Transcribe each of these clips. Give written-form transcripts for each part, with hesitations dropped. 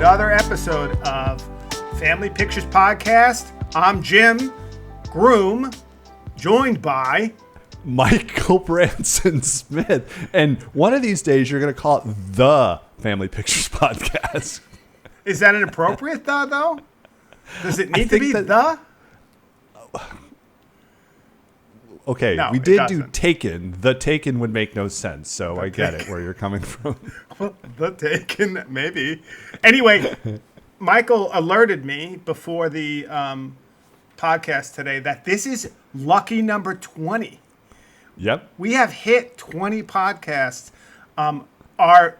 another episode of Family Pictures Podcast. I'm Jim, Groom, joined by Michael Branson Smith. And one of these days, you're going to call it the Family Pictures Podcast. Is that an appropriate though? Does it need to be the? Okay, No, we did do doesn't. Taken. The Taken would make no sense, so I get it where you're coming from. Well, the Taken, maybe. Anyway, Michael alerted me before the podcast today that this is lucky number 20. Yep. We have hit 20 podcasts. Our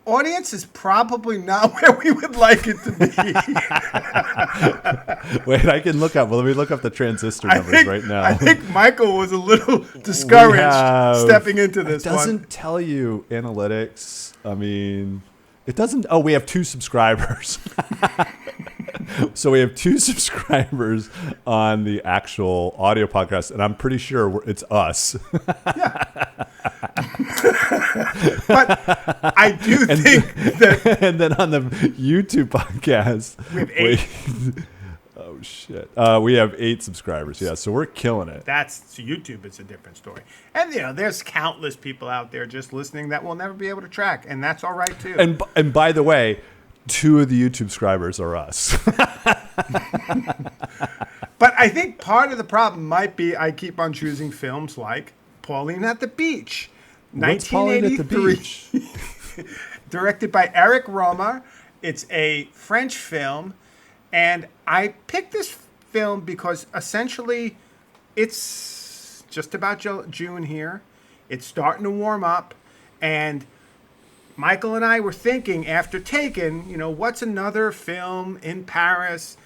audience is probably not where we would like it to be. Wait, I can look up. Well, let me look up the transistor numbers right now. I think Michael was a little discouraged stepping into this It one. doesn't tell you analytics. I mean, it doesn't. Oh, we have 2 subscribers. So we have 2 subscribers on the actual audio podcast, and I'm pretty sure it's us. But I do think that... And then on the YouTube podcast, We have 8. oh, shit. We have 8 subscribers, yeah, so we're killing it. That's YouTube. It's a different story. And, there's countless people out there just listening that will never be able to track, and that's all right, too. And by the way, 2 of the YouTube subscribers are us. But I think part of the problem might be I keep on choosing films like Pauline at the Beach. What's Pauline at the 1983, Beach? directed by Eric Rohmer. It's a French film, and I picked this film because essentially it's just about June here. It's starting to warm up, and Michael and I were thinking after Taken, what's another film in Paris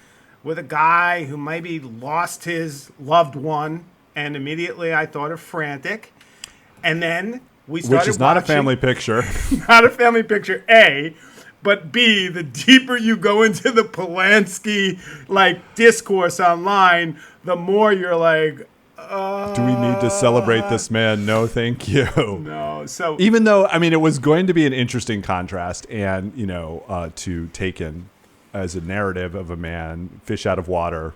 with a guy who maybe lost his loved one, and immediately I thought of Frantic, and then we started Which is not a watching- family picture. Not a family picture, A, but B, the deeper you go into the Polanski discourse online, the more you're like, Do we need to celebrate this man? No, thank you. no. So Even though, it was going to be an interesting contrast and, to Taken as a narrative of a man, fish out of water,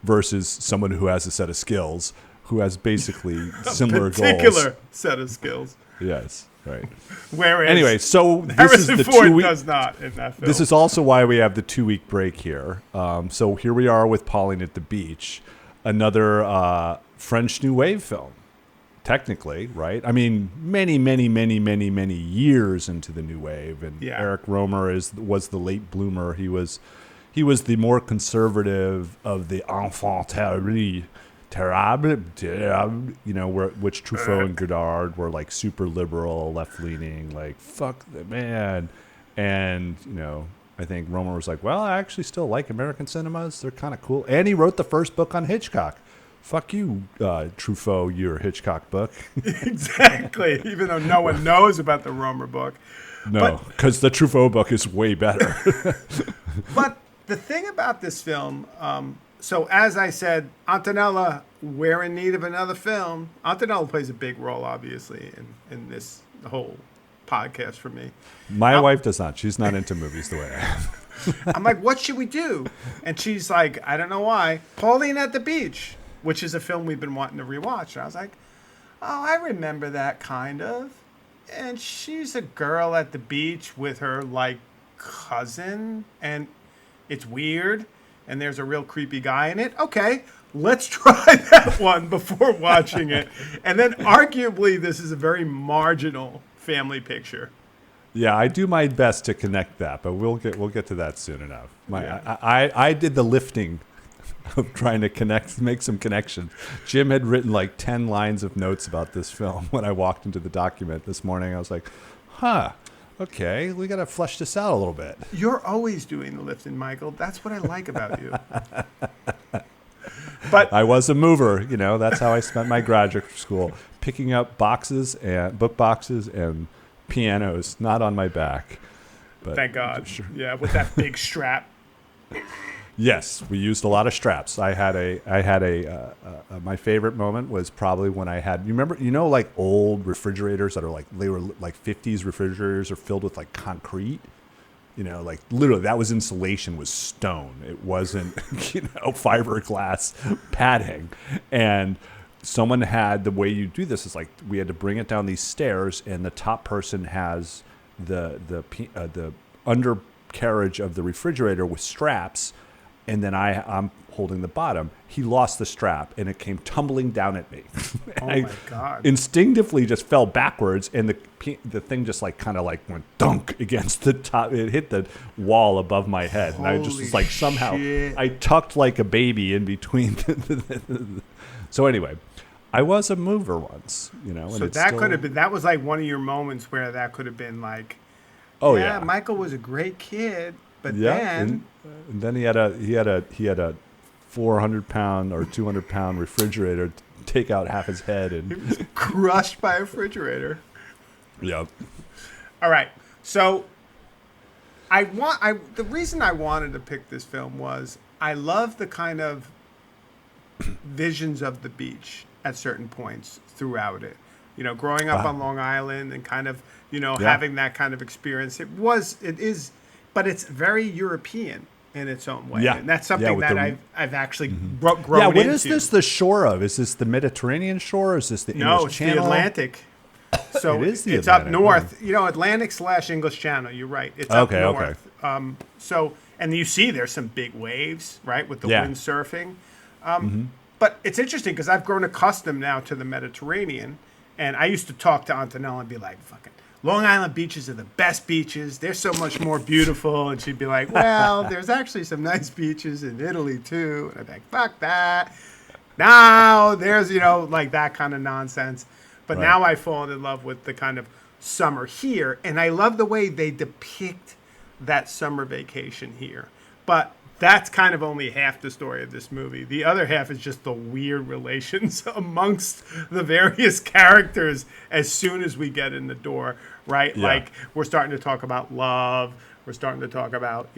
versus someone who has a set of skills, who has basically similar particular goals. set of skills. Yes, right. Whereas Anyway, so this Harrison is the Ford 2-week. does not in that film. This is also why we have the 2-week break here. So here we are with Pauline at the Beach, another French New Wave film, technically, right? Many, many, many, many, many years into the New Wave, and Yeah. Eric Rohmer was the late bloomer. He was the more conservative of the enfants terribles, which Truffaut and Godard were super liberal, left leaning, fuck the man, and I think Rohmer was like, well, I actually still like American cinemas. They're kind of cool. And he wrote the first book on Hitchcock. Fuck you, Truffaut, your Hitchcock book. Exactly. Even though no one knows about the Rohmer book. No, because the Truffaut book is way better. But the thing about this film, so as I said, Antonella, we're in need of another film. Antonella plays a big role, obviously, in this whole podcast for me. My wife does not. She's not into movies the way I am. I'm like, what should we do? And she's like, I don't know why. Pauline at the Beach, which is a film we've been wanting to rewatch. And I was like, oh, I remember that kind of. And she's a girl at the beach with her cousin, and it's weird, and there's a real creepy guy in it. Okay, let's try that one before watching it. And then arguably this is a very marginal family picture. Yeah, I do my best to connect that, but we'll get to that soon enough. Yeah. I did the lifting of trying to make some connections. Jim had written 10 lines of notes about this film when I walked into the document this morning. I was like, okay, we got to flesh this out a little bit. You're always doing the lifting, Michael. That's what I like about you. But I was a mover, that's how I spent my graduate school, picking up boxes and book boxes and pianos, not on my back. But thank God. Sure. Yeah, with that big strap. Yes, we used a lot of straps. I had my favorite moment was probably when I had, you remember, old refrigerators that are they were 50s refrigerators are filled with concrete. like literally that was insulation was stone. It wasn't, fiberglass padding. And someone had, the way you do this is like we had to bring it down these stairs, and the top person has the undercarriage of the refrigerator with straps, and then I'm holding the bottom. He lost the strap, and it came tumbling down at me. Oh my God! Instinctively just fell backwards, and the thing just like kind of like went dunk against the top. It hit the wall above my head, and I just was like somehow I tucked like a baby in between. So anyway, I was a mover once, and so that could have been, that was like one of your moments where that could have been like, Michael was a great kid, but then and then he had a 400-pound or 200-pound refrigerator to take out half his head, and he was crushed by a refrigerator. Yep. All right, so the reason I wanted to pick this film was I love the kind of visions of the beach at certain points throughout it. Growing up on Long Island and kind of, having that kind of experience. It is, but it's very European in its own way. Yeah. And that's something that I've actually grown into. Yeah, what is this the shore of? Is this the Mediterranean shore? Or is this the English Channel? No, it's the Atlantic. So it's Atlantic. Up north. Atlantic/English Channel. You're right. It's up north. Okay. And you see there's some big waves, right, with the windsurfing. But it's interesting because I've grown accustomed now to the Mediterranean, and I used to talk to Antonella and be like, "Fucking Long Island beaches are the best beaches. They're so much more beautiful." And she'd be like, "Well, there's actually some nice beaches in Italy too." And I'd be like, "Fuck that." Now there's like that kind of nonsense. But now I've fallen in love with the kind of summer here, and I love the way they depict that summer vacation here. But that's kind of only half the story of this movie. The other half is just the weird relations amongst the various characters as soon as we get in the door, right? Yeah. Like, we're starting to talk about love. We're starting to talk about,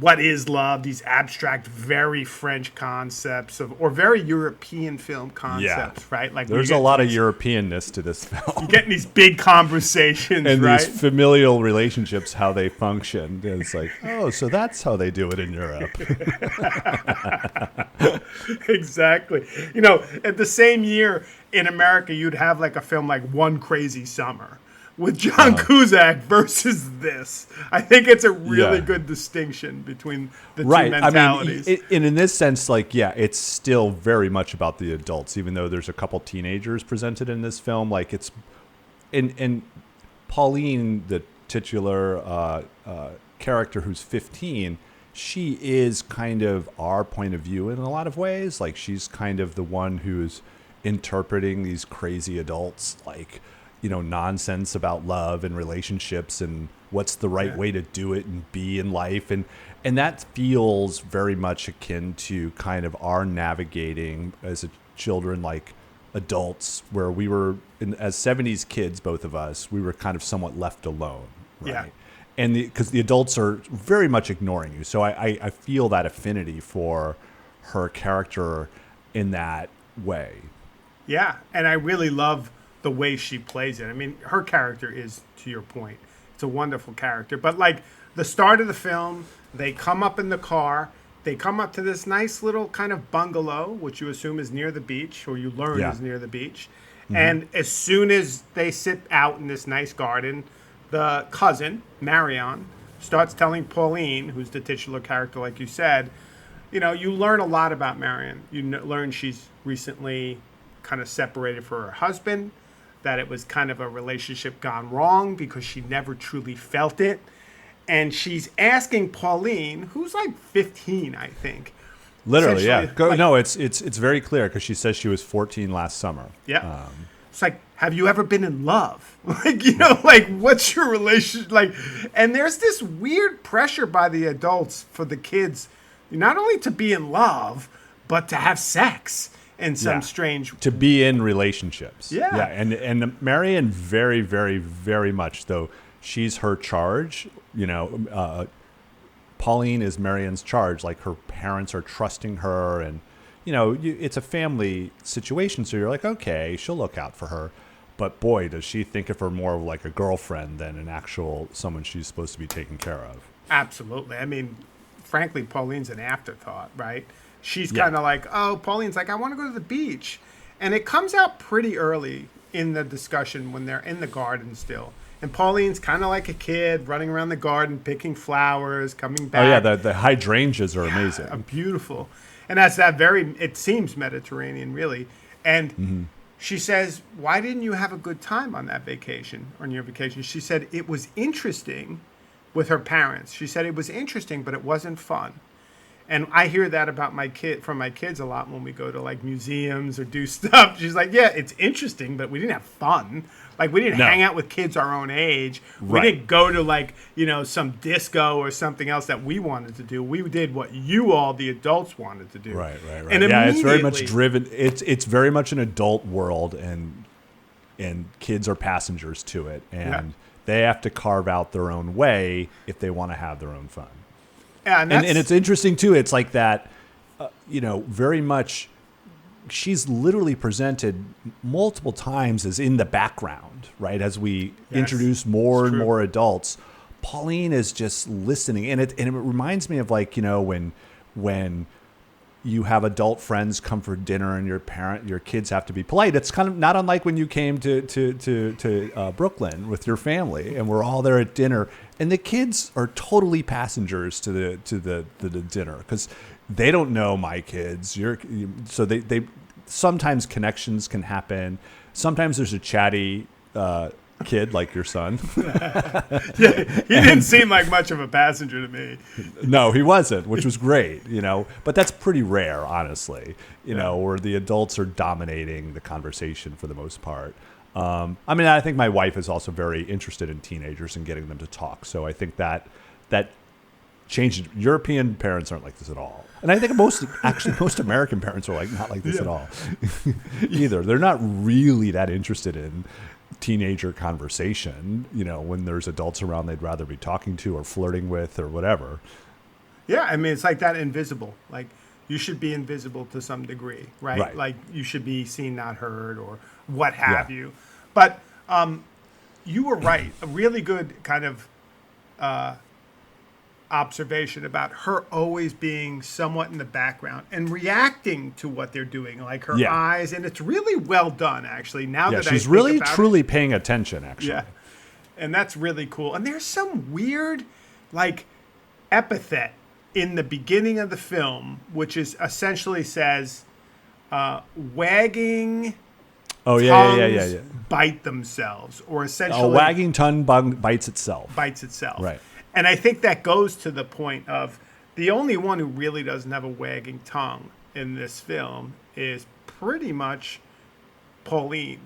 what is love, these abstract, very French concepts or very European film concepts, right? Like, there's a lot of Europeanness to this film. You're getting these big conversations, and right? These familial relationships, how they function. And it's like, oh, so that's how they do it in Europe. Exactly. At the same year in America, you'd have like a film like One Crazy Summer with John Cusack versus this. I think it's a really good distinction between the two mentalities. I mean, in this sense, like, it's still very much about the adults, even though there's a couple teenagers presented in this film. Like, it's and Pauline, the titular character who's 15, she is kind of our point of view in a lot of ways. Like, she's kind of the one who's interpreting these crazy adults, like, nonsense about love and relationships and what's the right way to do it and be in life. And that feels very much akin to kind of our navigating as children, like adults, where we were, as 70s kids, both of us, we were kind of somewhat left alone. Right. Yeah. And because the adults are very much ignoring you. So I feel that affinity for her character in that way. Yeah. And I really love the way she plays it. I mean, her character is, to your point, it's a wonderful character. But like the start of the film, they come up in the car, they come up to this nice little kind of bungalow, which you assume is near the beach, or you learn is near the beach. Mm-hmm. And as soon as they sit out in this nice garden, the cousin, Marion, starts telling Pauline, who's the titular character, like you said, you learn a lot about Marion. You learn she's recently kind of separated from her husband, that it was kind of a relationship gone wrong because she never truly felt it. And she's asking Pauline, who's like 15, I think. Literally, yeah. No, it's very clear because she says she was 14 last summer. Yeah. It's like, have you ever been in love? Like, what's your relationship? Like, and there's this weird pressure by the adults for the kids, not only to be in love, but to have sex. In some strange... To be in relationships. Yeah. Yeah, and Marion very, very, very much, though, she's her charge. Pauline is Marion's charge. Like, her parents are trusting her, and, it's a family situation, so you're like, okay, she'll look out for her. But boy, does she think of her more like a girlfriend than an actual someone she's supposed to be taking care of. Absolutely. I mean, frankly, Pauline's an afterthought, right? She's Yeah. kind of like, oh, Pauline's like, I want to go to the beach. And it comes out pretty early in the discussion when they're in the garden still. And Pauline's kind of like a kid running around the garden, picking flowers, coming back. Oh yeah, the hydrangeas are amazing. Beautiful. And that's that very, it seems Mediterranean, really. And she says, why didn't you have a good time on that vacation, on your vacation? She said it was interesting with her parents. She said it was interesting, but it wasn't fun. And I hear that about from my kids a lot when we go to like museums or do stuff. She's like, yeah, it's interesting, but we didn't have fun. Like we didn't hang out with kids our own age. We didn't go to like, some disco or something else that we wanted to do. We did what you all, the adults, wanted to do. Right. And yeah, it's very much driven. It's very much an adult world, and kids are passengers to it, and they have to carve out their own way if they want to have their own fun. Yeah, and it's interesting too. It's like that, very much. She's literally presented multiple times as in the background, right? As we introduce more and more adults, Pauline is just listening, and it reminds me of like when you have adult friends come for dinner and your kids have to be polite. It's kind of not unlike when you came to Brooklyn with your family, and we're all there at dinner, and the kids are totally passengers to the dinner because they don't know my kids. So they sometimes connections can happen. Sometimes there's a chatty kid like your son. He didn't seem like much of a passenger to me. No, he wasn't, which was great, But that's pretty rare, honestly, where the adults are dominating the conversation for the most part. I think my wife is also very interested in teenagers and getting them to talk. So I think that changed. European parents aren't like this at all. And I think most American parents are not like this at all either. They're not really that interested in teenager conversation. When there's adults around they'd rather be talking to or flirting with or whatever. Yeah, I mean, it's like that invisible. Like, you should be invisible to some degree, right? Like, you should be seen, not heard, or what have you. But you were right. A really good kind of observation about her always being somewhat in the background and reacting to what they're doing, like her eyes. And it's really well done, actually. Now that she's I really think about truly paying attention, actually. Yeah, and that's really cool. And there's some weird, epithet in the beginning of the film, which is essentially says, wagging. Oh tongues bite themselves, or essentially a wagging tongue bites itself. Right. And I think that goes to the point of the only one who really doesn't have a wagging tongue in this film is pretty much Pauline.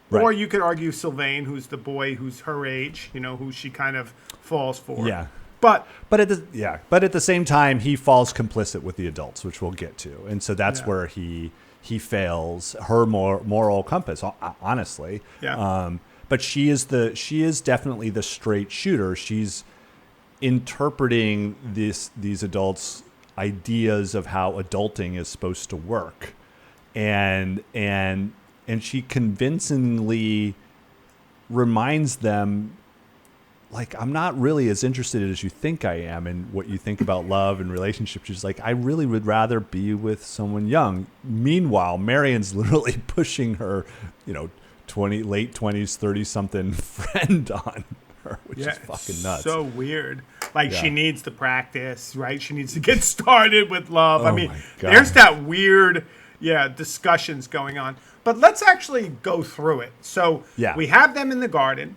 Right. Or you could argue Sylvain, who's the boy who's her age, who she kind of falls for. Yeah. But at the same time, he falls complicit with the adults, which we'll get to. And so that's where he fails her moral compass, honestly. Yeah. But she is definitely the straight shooter. She's interpreting these adults' ideas of how adulting is supposed to work, and she convincingly reminds them, like, I'm not really as interested as you think I am in what you think about love and relationships. She's like, I really would rather be with someone young. Meanwhile, Marion's literally pushing her, late 20s, 30-something friend on her, which is fucking nuts. So weird. She needs to practice, right? She needs to get started with love. I mean, there's that weird, discussions going on. But let's actually go through it. So we have them in the garden.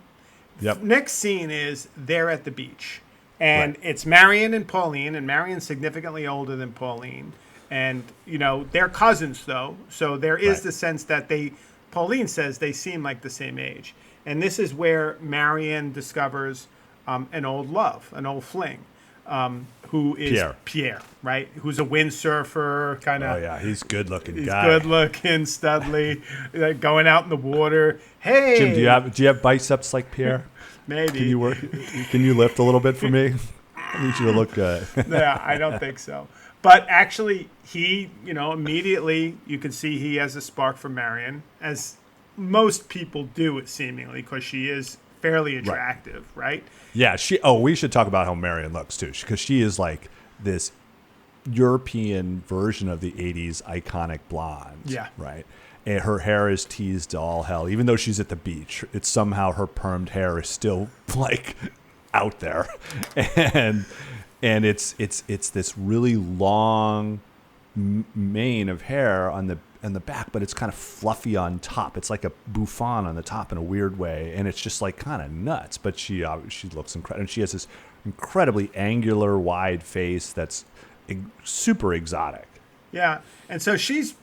Yep. Next scene is they're at the beach. And it's Marion and Pauline, and Marion's significantly older than Pauline. And, they're cousins, though. So there is the sense that Pauline says they seem like the same age. And this is where Marion discovers an old love, an old fling, who is Pierre, right? Who's a windsurfer, kind of. Oh, yeah, he's a good-looking He's guy. good-looking, studly, going out in the water. Hey! Jim, do you have biceps like Pierre? Maybe. Can you lift a little bit for me? I need you to look good. Yeah, I don't think so. But actually, he, immediately, you can see he has a spark for Marion, as most people do it seemingly because she is fairly attractive, right? Yeah, we should talk about how Marion looks too, because she is like this European version of the 80s iconic blonde. Yeah. Right. And her hair is teased to all hell. Even though she's at the beach, it's somehow her permed hair is still like out there. And it's this really long mane of hair on the back, but it's kind of fluffy on top. It's like a bouffant on the top in a weird way, and it's just like kind of nuts. But she looks incredible, and she has this incredibly angular, wide face that's super exotic. Yeah, and so she's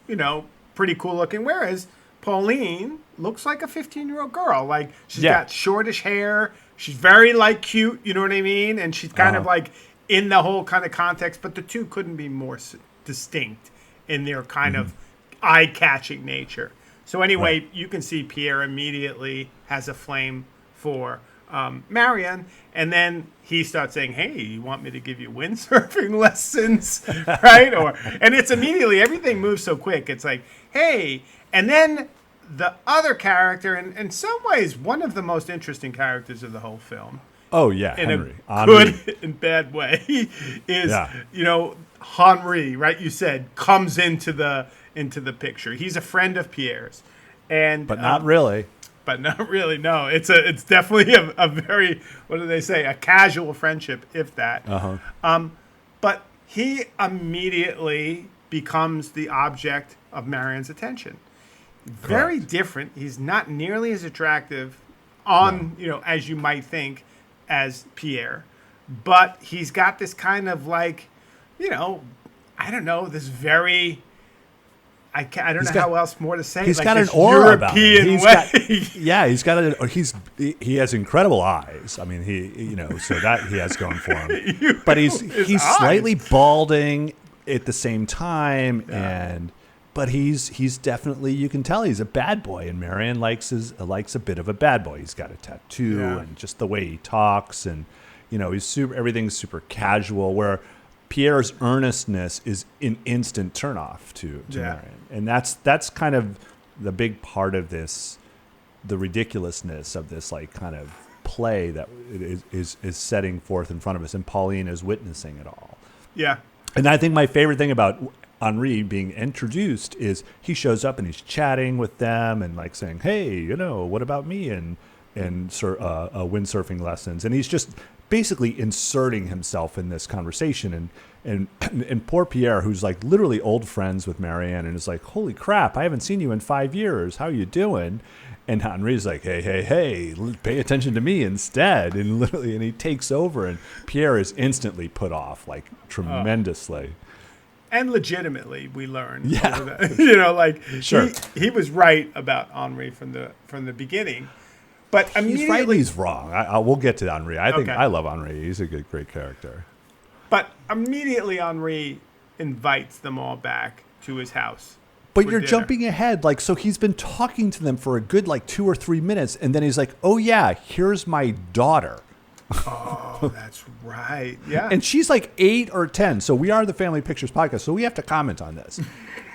pretty cool looking, whereas Pauline looks like a 15-year-old girl. Like she's got shortish hair. She's very like cute, you know what I mean? And she's kind of like in the whole kind of context, but the two couldn't be more distinct in their kind of eye-catching nature. So anyway, you can see Pierre immediately has a flame for Marion, and then he starts saying, "Hey, you want me to give you windsurfing lessons?" Right? And it's immediately, everything moves so quick. It's like, "Hey," and then the other character, and in some ways one of the most interesting characters of the whole film. Oh yeah, in Henry. a good and bad way, is Henri, right? You said comes into the picture. He's a friend of Pierre's, but not really. But not really. No, it's definitely a very, what do they say, a casual friendship, if that. But he immediately becomes the object of Marion's attention. Very different. He's not nearly as attractive as you might think, as Pierre, but he's got this kind of like, I don't know, this very, I don't know how else more to say. He's like got an aura about him. He has incredible eyes. I mean, so that he has going for him. But he's slightly balding at the same time, but he's definitely, you can tell he's a bad boy, and Marion likes a bit of a bad boy. He's got a tattoo and just the way he talks, and everything's super casual, where Pierre's earnestness is an instant turnoff to Marion. And that's kind of the big part of this, the ridiculousness of this like kind of play that is setting forth in front of us, and Pauline is witnessing it all. Yeah. And I think my favorite thing about Henri being introduced is he shows up and he's chatting with them and like saying, "Hey, what about me?" and windsurfing lessons, and he's just basically inserting himself in this conversation, and poor Pierre, who's like literally old friends with Marianne, and is like, "Holy crap, I haven't seen you in 5 years. How you doing?" And Henri's like, hey, pay attention to me instead, and literally, and he takes over, and Pierre is instantly put off like tremendously. And legitimately, we learn. Yeah. Sure. He was right about Henri from the beginning. But he's right, he's wrong. We'll get to Henri. I love Henri. He's a great character. But immediately Henri invites them all back to his house. But you're jumping ahead. Like, so he's been talking to them for a good 2 or 3 minutes, and then he's like, "Oh yeah, here's my daughter." Oh, that's right. Yeah. And she's like 8 or 10. So we are the Family Pictures podcast, so we have to comment on this.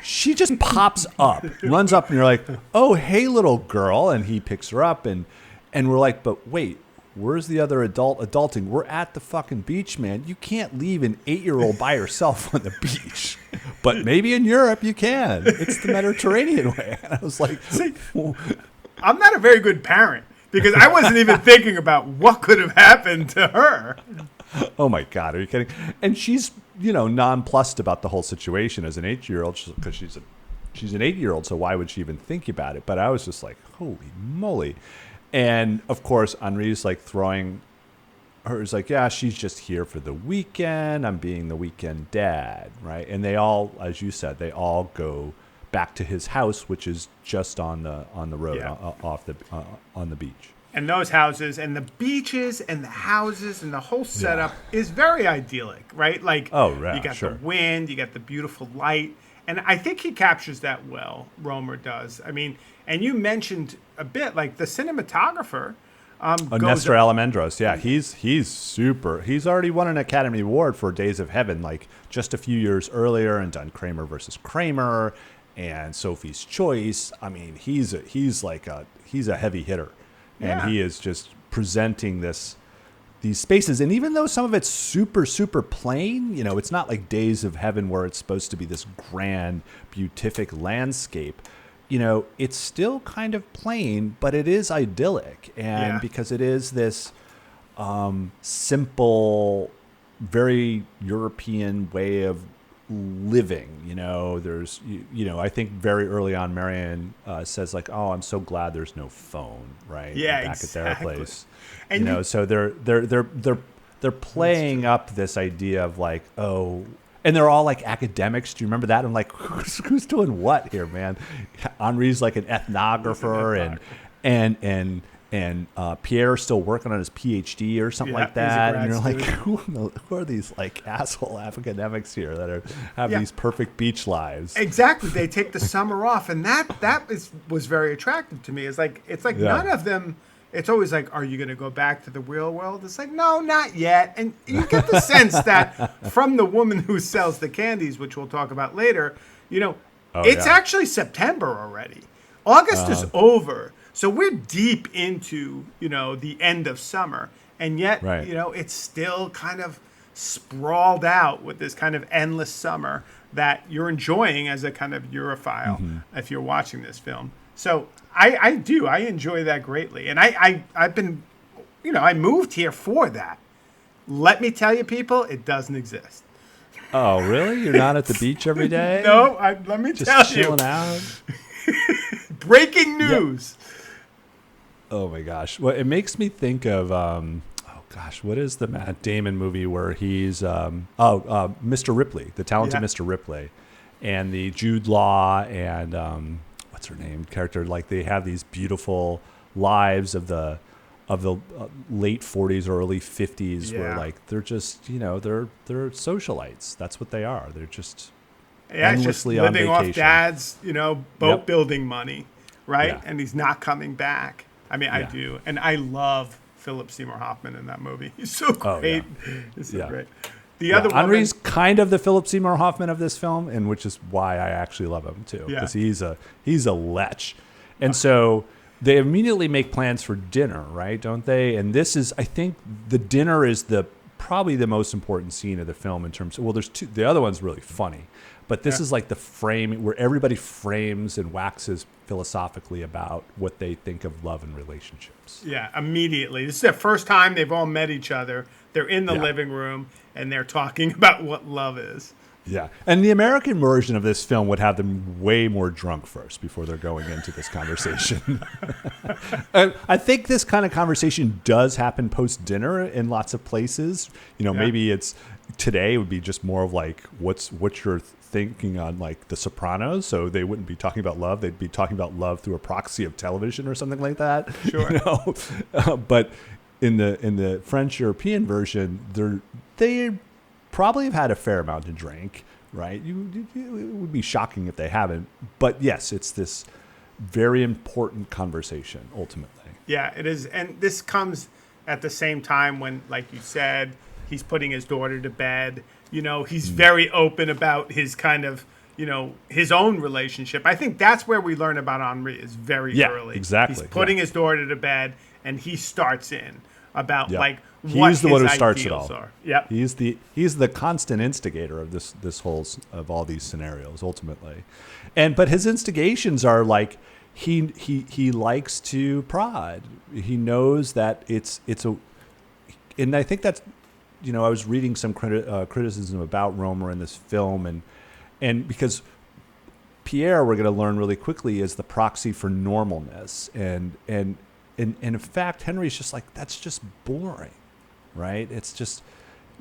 She just pops up, runs up, and you're like, "Oh, hey, little girl." And he picks her up, and we're like, "But wait, where's the other adulting? We're at the fucking beach, man. You can't leave an 8-year-old by herself on the beach." But maybe in Europe you can. It's the Mediterranean way. And I was like, see, I'm not a very good parent, because I wasn't even thinking about what could have happened to her. Oh my God, are you kidding? And she's, nonplussed about the whole situation as an 8-year-old, because she's an 8-year-old, so why would she even think about it? But I was just like, holy moly. And of course, Henri's like throwing her, is like, "Yeah, she's just here for the weekend. I'm being the weekend dad," right? And they all, as you said, they all go back to his house, which is just on the road, on the beach. And those houses and the beaches and the houses and the whole setup is very idyllic, right? Like, you got the wind, you got the beautiful light. And I think he captures that well, Rohmer does. I mean, and you mentioned a bit, like the cinematographer. Nestor Almendros, he's super. He's already won an Academy Award for Days of Heaven, like just a few years earlier, and done Kramer versus Kramer. and Sophie's Choice. I mean, he's a heavy hitter, and Yeah. he is just presenting these spaces. And even though some of it's super, super plain, it's not like Days of Heaven where it's supposed to be this grand, beatific landscape. It's still kind of plain, but it is idyllic. And because it is this simple, very European way of living, there's, I think very early on, Marion says like, "Oh, I'm so glad there's no phone," right? Yeah, back exactly. at their place. And So they're playing up this idea of like, oh, and they're all like academics. Do you remember that? I'm like, who's doing what here, man? Henri's like an ethnographer, and Pierre's still working on his PhD or something like that. And you're like, who are these like asshole academics here that have these perfect beach lives? Exactly. They take the summer off, and was very attractive to me. It's like none of them. It's always like, are you going to go back to the real world? It's like, no, not yet. And you get the sense that from the woman who sells the candies, which we'll talk about later, it's actually September already. August is over. So we're deep into, the end of summer. And yet, it's still kind of sprawled out with this kind of endless summer that you're enjoying as a kind of Europhile if you're watching this film. So I enjoy that greatly. And I've been, I moved here for that. Let me tell you, people, it doesn't exist. Oh, really? You're not at the beach every day? No, let me tell you. Just chilling out? Breaking news. Yep. Oh, my gosh. Well, it makes me think of, what is the Matt Damon movie where he's, Mr. Ripley, The Talented Mr. Ripley, and the Jude Law and, what's her name, character, like they have these beautiful lives of the late 40s or early 50s where like they're just they're socialites. That's what they are. They're just endlessly just living on vacation. off dad's boat building money, right? Yeah. And he's not coming back. I mean, I do, and I love Philip Seymour Hoffman in that movie. He's so great. He's so great. The other one, Henri's kind of the Philip Seymour Hoffman of this film, and which is why I actually love him too, because he's a lech. And so they immediately make plans for dinner, right? Don't they? And this is, I think, the dinner is probably the most important scene of the film in terms of, well, there's two. The other one's really funny, but this is like the frame where everybody frames and waxes philosophically about what they think of love and relationships. Yeah, immediately. This is the first time they've all met each other. They're in the living room, and they're talking about what love is. Yeah. And the American version of this film would have them way more drunk first before they're going into this conversation. I think this kind of conversation does happen post-dinner in lots of places. Maybe it's today it would be just more of like, what's your thinking on like The Sopranos? So they wouldn't be talking about love. They'd be talking about love through a proxy of television or something like that. Sure. But in the French European version, they probably have had a fair amount to drink, right? It would be shocking if they haven't. But yes, it's this very important conversation ultimately. Yeah, it is. And this comes at the same time when, like you said, he's putting his daughter to bed. He's very open about his kind of, his own relationship. I think that's where we learn about Henri is very early. Exactly. He's putting his daughter to bed, and he starts in about like what he's the one who starts it ideals all. are. Yep. He's the constant instigator of this whole of all these scenarios ultimately, but his instigations are like he likes to prod. He knows that it's a, and I think that's I was reading some criticism about Rohmer in this film, and because Pierre, we're going to learn really quickly, is the proxy for normalness, and in fact, Henry's just like, that's just boring, right? It's just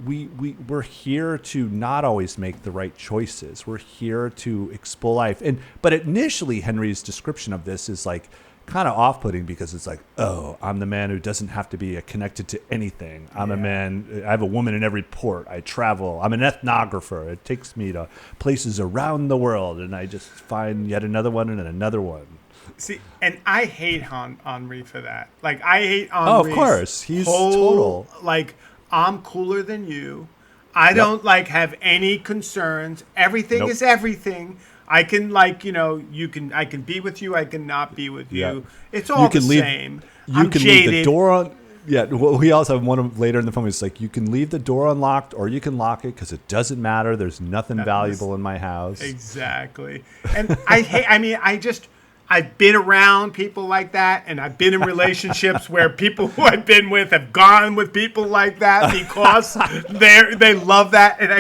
we're here to not always make the right choices. We're here to explore life, but initially Henry's description of this is like kind of off-putting because it's like, oh, I'm the man who doesn't have to be connected to anything. I'm a man. I have a woman in every port. I travel. I'm an ethnographer. It takes me to places around the world, and I just find yet another one and another one. See, and I hate Henri for that. Like, I hate Henri. Oh, of course. He's total. Like, I'm cooler than you. I don't, have any concerns. Everything is everything. I can I can be with you. I can not be with you. Yeah. It's all the same. I'm jaded. Leave the door on. Yeah, well, we also have one later in the film. It's like you can leave the door unlocked or you can lock it because it doesn't matter. There's nothing valuable in my house. Exactly. And I hate. I mean, I've been around people like that, and I've been in relationships where people who I've been with have gone with people like that because they love that, and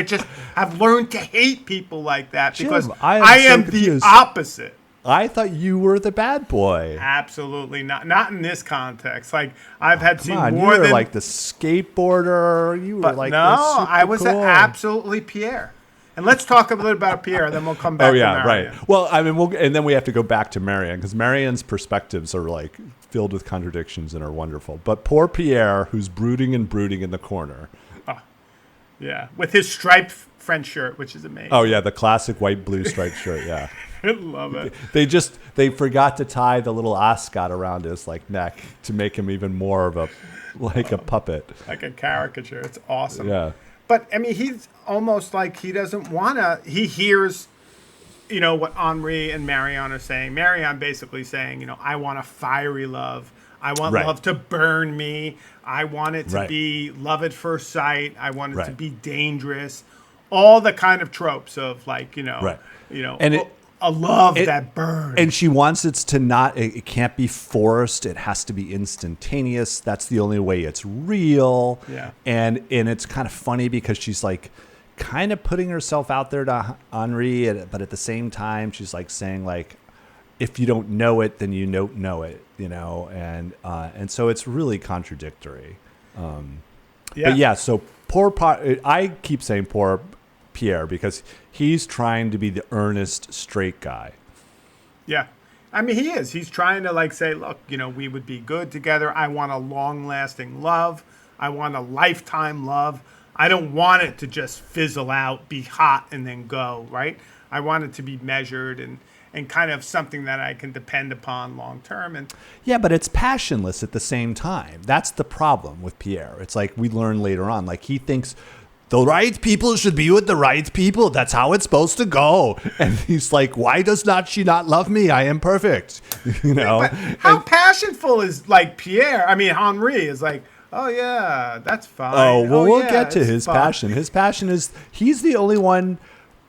I've learned to hate people like that because Jim, I am the opposite. I thought you were the bad boy. Absolutely not in this context. Like I've had seen more more you were than like the skateboarder. You were like no, I was absolutely Pierre. And let's talk a little about Pierre, then we'll come back. Oh yeah, to Marianne. right. Well, I mean, and then we have to go back to Marianne because Marianne's perspectives are like filled with contradictions and are wonderful. But poor Pierre, who's brooding and brooding in the corner. Oh, yeah, with his striped French shirt, which is amazing. Oh yeah, the classic white blue striped shirt. Yeah. I love it. They forgot to tie the little ascot around his like neck to make him even more of a puppet, like a caricature. It's awesome. Yeah. But I mean, he's almost like he doesn't want to. He hears, what Henri and Marianne are saying. Marianne basically saying, I want a fiery love. I want love to burn me. I want it to be love at first sight. I want it to be dangerous. All the kind of tropes of and a love that burns. And she wants it to not, it can't be forced. It has to be instantaneous. That's the only way it's real. Yeah. And it's kind of funny because she's like kind of putting herself out there to Henri, but at the same time, she's like saying like, if you don't know it, then you don't know it, and so it's really contradictory. But yeah, so I keep saying poor Pierre because he's trying to be the earnest straight guy. Yeah. I mean, he is. He's trying to say, look, we would be good together. I want a long-lasting love. I want a lifetime love. I don't want it to just fizzle out, be hot, and then go, right? I want it to be measured and kind of something that I can depend upon long term. And yeah, but it's passionless at the same time. That's the problem with Pierre. It's like we learn later on, like he thinks the right people should be with the right people. That's how it's supposed to go. And he's like, why does she not love me? I am perfect. But how passionful is Pierre? I mean, Henri is like, oh yeah, that's fine. Oh, well, we'll get to his passion. His passion is he's the only one.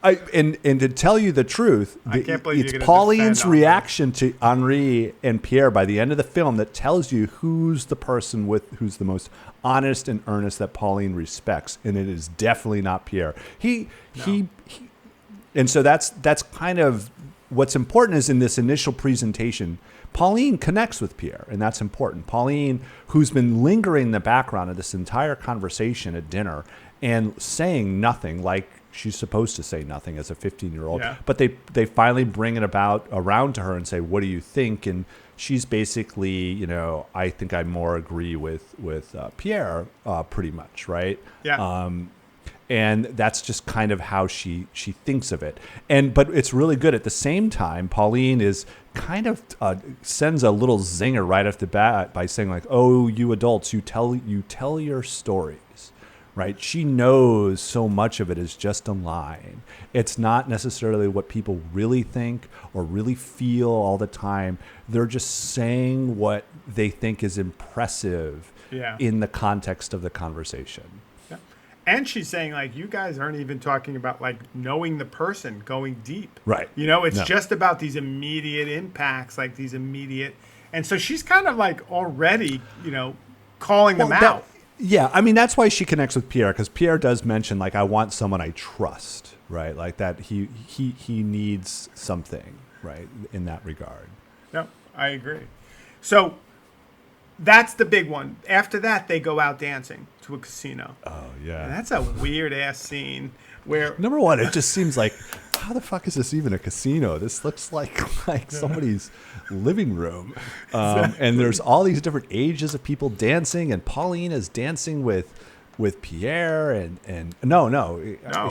And to tell you the truth, I can't believe it's Pauline's reaction to Henri and Pierre by the end of the film that tells you who's the person who's the most honest and earnest that Pauline respects, and it is definitely not Pierre. And so that's kind of what's important is in this initial presentation, Pauline connects with Pierre, and that's important. Pauline, who's been lingering in the background of this entire conversation at dinner and saying nothing, like she's supposed to say nothing as a 15-year-old, but they finally bring it around to her and say, what do you think? And she's basically, I think I more agree with Pierre pretty much, right? Yeah. And that's just kind of how she thinks of it. But it's really good. At the same time, Pauline is kind of sends a little zinger right off the bat by saying like, oh, you adults, you tell your stories. Right? She knows so much of it is just a line. It's not necessarily what people really think or really feel all the time. They're just saying what they think is impressive in the context of the conversation. Yeah. And she's saying, you guys aren't even talking about, knowing the person, going deep. Right. It's just about these immediate impacts, these immediate. And so she's kind of, already, calling them out. Yeah, I mean, that's why she connects with Pierre, because Pierre does mention, I want someone I trust, right? Like that he needs something, right, in that regard. No, I agree. So that's the big one. After that, they go out dancing to a casino. Oh, yeah. And that's a weird-ass scene where... Number one, it just seems like, how the fuck is this even a casino? This looks like somebody's living room. And there's all these different ages of people dancing, and Pauline is dancing with Pierre and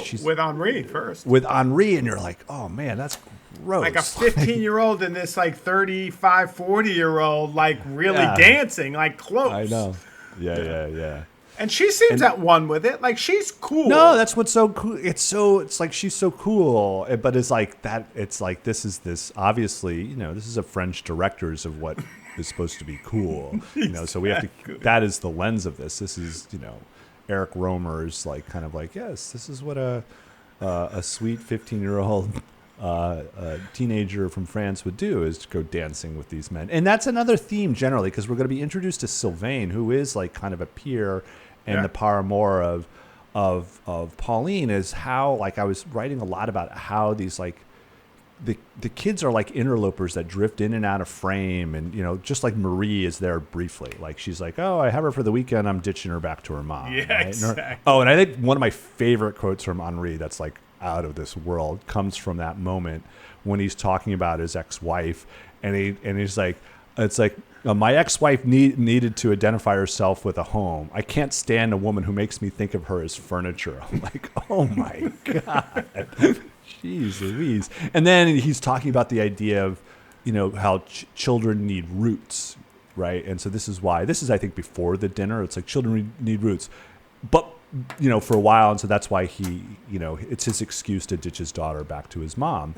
she's with Henri first. With Henri, and you're like, oh man, that's gross. Like a 15-year-old and this 35, 40-year-old really dancing, close. I know. Yeah. And she seems at one with it. Like, she's cool. No, that's what's so cool. It's like she's so cool, but it's like that. It's like this obviously, this is a French directors of what is supposed to be cool. So we have to. That is the lens of this. This is Eric Rohmer's like kind of like, yes, this is what a sweet 15-year-old teenager from France would do, is to go dancing with these men. And that's another theme generally, because we're going to be introduced to Sylvain, who is like kind of a peer and the paramour of Pauline. Is how, like, I was writing a lot about how these like the kids are like interlopers that drift in and out of frame, and just like Marie is there briefly, like she's like, oh, I have her for the weekend, I'm ditching her back to her mom. Right? Exactly. And I think one of my favorite quotes from Henri that's like out of this world comes from that moment when he's talking about his ex-wife, and he's like, it's like, my ex-wife needed to identify herself with a home. I can't stand a woman who makes me think of her as furniture. I'm like, oh my God. Jeez Louise. And then he's talking about the idea of, how children need roots, right? And so this is, I think, before the dinner. It's like children need roots. But, for a while, and so that's why he, it's his excuse to ditch his daughter back to his mom.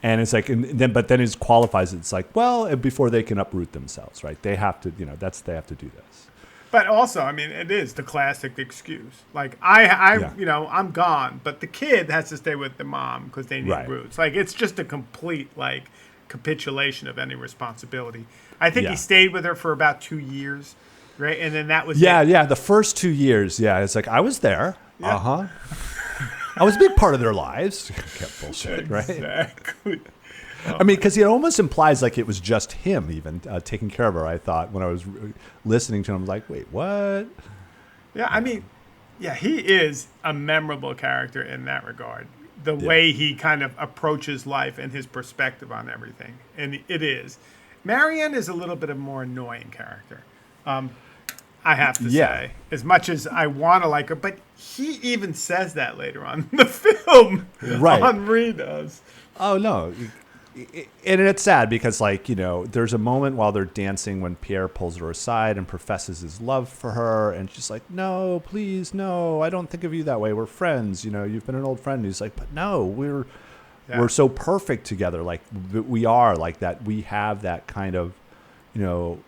And it's like, but then it qualifies it. It's like, well, before they can uproot themselves, right? They have to, they have to do this. But also, I mean, it is the classic excuse. Like, I'm gone, but the kid has to stay with the mom because they need roots. Like, it's just a complete, like, capitulation of any responsibility. I think he stayed with her for about 2 years, right? And then that was the first 2 years, it's like, I was there. Yeah. I was a big part of their lives. Kept bullshit, right? Exactly. I mean, because it almost implies like it was just him even taking care of her. I thought when I was listening to him, I was like, wait, what? Yeah, I mean, he is a memorable character in that regard. The way he kind of approaches life and his perspective on everything. And it is. Marianne is a little bit of a more annoying character, I have to say. As much as I want to like her. But he even says that later on in the film. Right. Henri does. Oh, no. And it's sad because, like, there's a moment while they're dancing when Pierre pulls her aside and professes his love for her. And she's like, no, please, no, I don't think of you that way. We're friends. You've been an old friend. And he's like, but no, we're so perfect together. Like, we are like that. We have that kind of,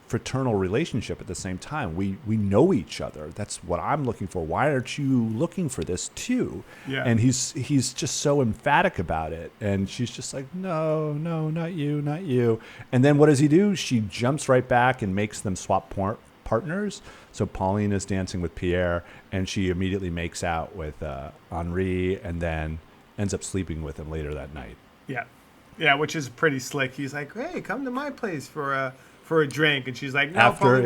fraternal relationship at the same time. We know each other. That's what I'm looking for. Why aren't you looking for this too? Yeah. And he's just so emphatic about it. And she's just like, no, not you, not you. And then what does he do? She jumps right back and makes them swap partners. So Pauline is dancing with Pierre, and she immediately makes out with Henri, and then ends up sleeping with him later that night. Yeah. Yeah, which is pretty slick. He's like, hey, come to my place for a drink, and she's like, no, after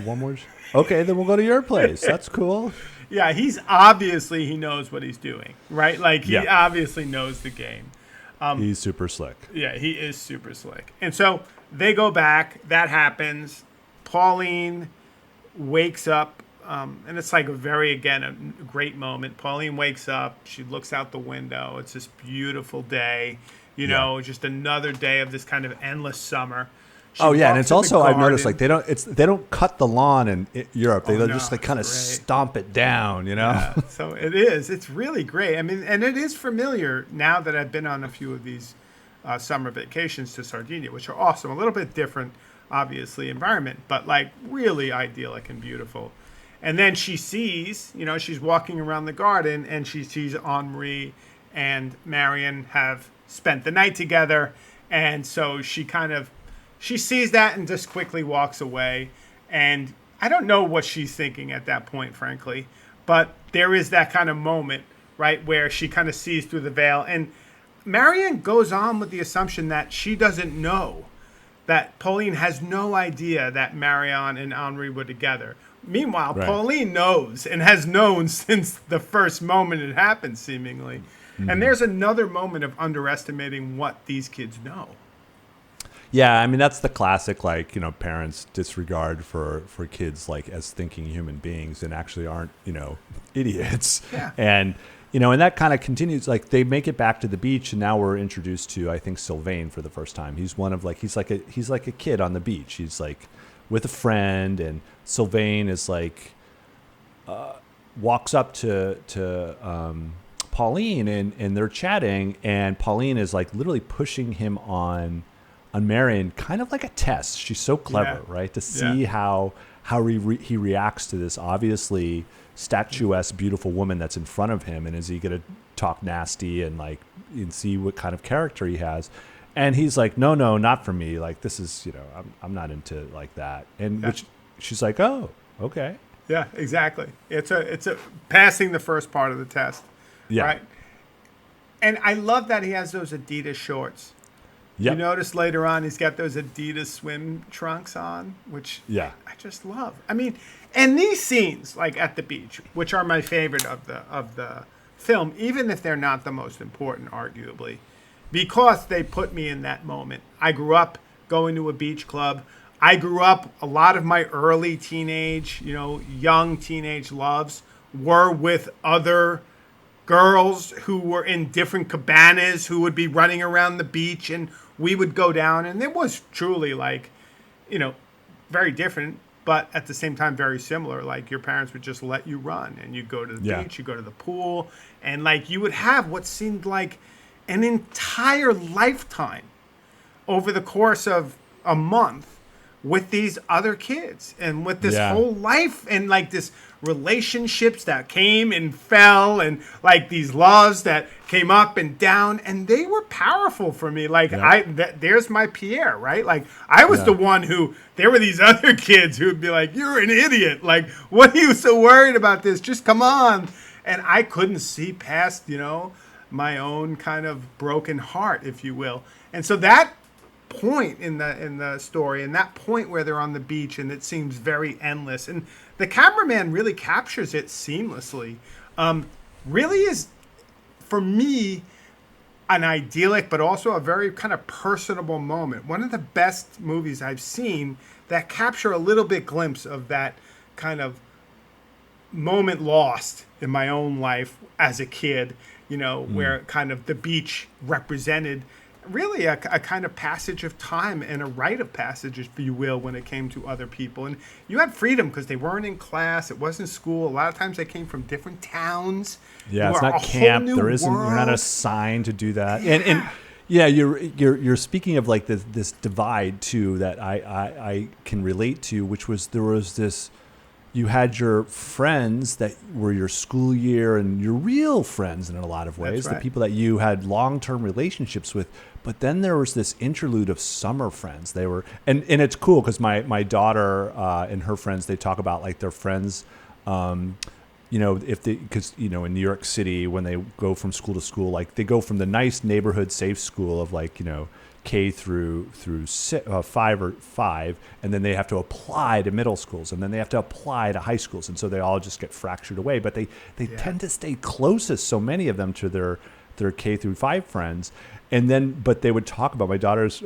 one more. Okay, then we'll go to your place. That's cool. Yeah, he knows what he's doing, right? Like, he obviously knows the game. He's super slick. Yeah, he is super slick. And so they go back. That happens. Pauline wakes up, and it's like a great moment. Pauline wakes up. She looks out the window. It's this beautiful day. Just another day of this kind of endless summer. And it's also, I've noticed, like, they don't cut the lawn in Europe. They just like kind of stomp it down, Yeah, so it's really great. I mean, and it is familiar now that I've been on a few of these summer vacations to Sardinia, which are awesome. A little bit different, obviously, environment, but like really idyllic and beautiful. And then she sees, she's walking around the garden, and she sees Henri and Marianne have spent the night together, and so she sees that and just quickly walks away. And I don't know what she's thinking at that point, frankly. But there is that kind of moment, right, where she kind of sees through the veil. And Marianne goes on with the assumption that she doesn't know, that Pauline has no idea that Marianne and Henri were together. Meanwhile, Pauline knows and has known since the first moment it happened, seemingly. Mm-hmm. And there's another moment of underestimating what these kids know. Yeah, I mean, that's the classic, like, parents' disregard for kids, like, as thinking human beings, and actually aren't, idiots. Yeah. And, and that kind of continues. Like, they make it back to the beach, and now we're introduced to, I think, Sylvain for the first time. He's one of, like, he's like a kid on the beach. He's, like, with a friend, and Sylvain is, like, walks up to Pauline, and they're chatting, and Pauline is like literally pushing him on Marion, kind of like a test. She's so clever, right? To see how he reacts to this obviously statuesque, beautiful woman that's in front of him, and is he going to talk nasty and see what kind of character he has? And he's like, no, not for me. Like, this is, I'm not into like that. And which she's like, oh, okay. Yeah, exactly. It's a passing the first part of the test. Yeah. Right. And I love that he has those Adidas shorts. Yep. You notice later on he's got those Adidas swim trunks on, which I just love. I mean, and these scenes like at the beach, which are my favorite of the film, even if they're not the most important, arguably, because they put me in that moment. I grew up going to a beach club. I grew up, a lot of my early teenage, young teenage loves were with other girls who were in different cabanas who would be running around the beach, and we would go down, and it was truly very different, but at the same time very similar. Like, your parents would just let you run, and you'd go to the beach, you go to the pool, and you would have what seemed like an entire lifetime over the course of a month with these other kids, and with this whole life, and this relationships that came and fell, and these loves that came up and down, and they were powerful for me. There's my Pierre, right? I was the one who, there were these other kids who would be like, you're an idiot. What are you so worried about this? Just come on. And I couldn't see past, my own kind of broken heart, if you will. And so that point in the story, and that point where they're on the beach, and it seems very endless, and the cameraman really captures it seamlessly, really is, for me, an idyllic but also a very kind of personable moment. One of the best movies I've seen that capture a little bit glimpse of that kind of moment lost in my own life as a kid, where kind of the beach represented really a kind of passage of time and a rite of passage, if you will, when it came to other people. And you had freedom because they weren't in class. It wasn't school. A lot of times they came from different towns. Yeah, it's not camp. There isn't. You're not assigned to do that. And you're speaking of this divide too that I can relate to, which was there was this. You had your friends that were your school year and your real friends in a lot of ways, the people that you had long-term relationships with. But then there was this interlude of summer friends. They were, and it's cool because my daughter and her friends, they talk about their friends, because in New York City, when they go from school to school, they go from the nice neighborhood safe school of K through 5, and then they have to apply to middle schools, and then they have to apply to high schools, and so they all just get fractured away. But they tend to stay closest, so many of them, to their K through 5 friends. And then, but they would talk about, my daughter's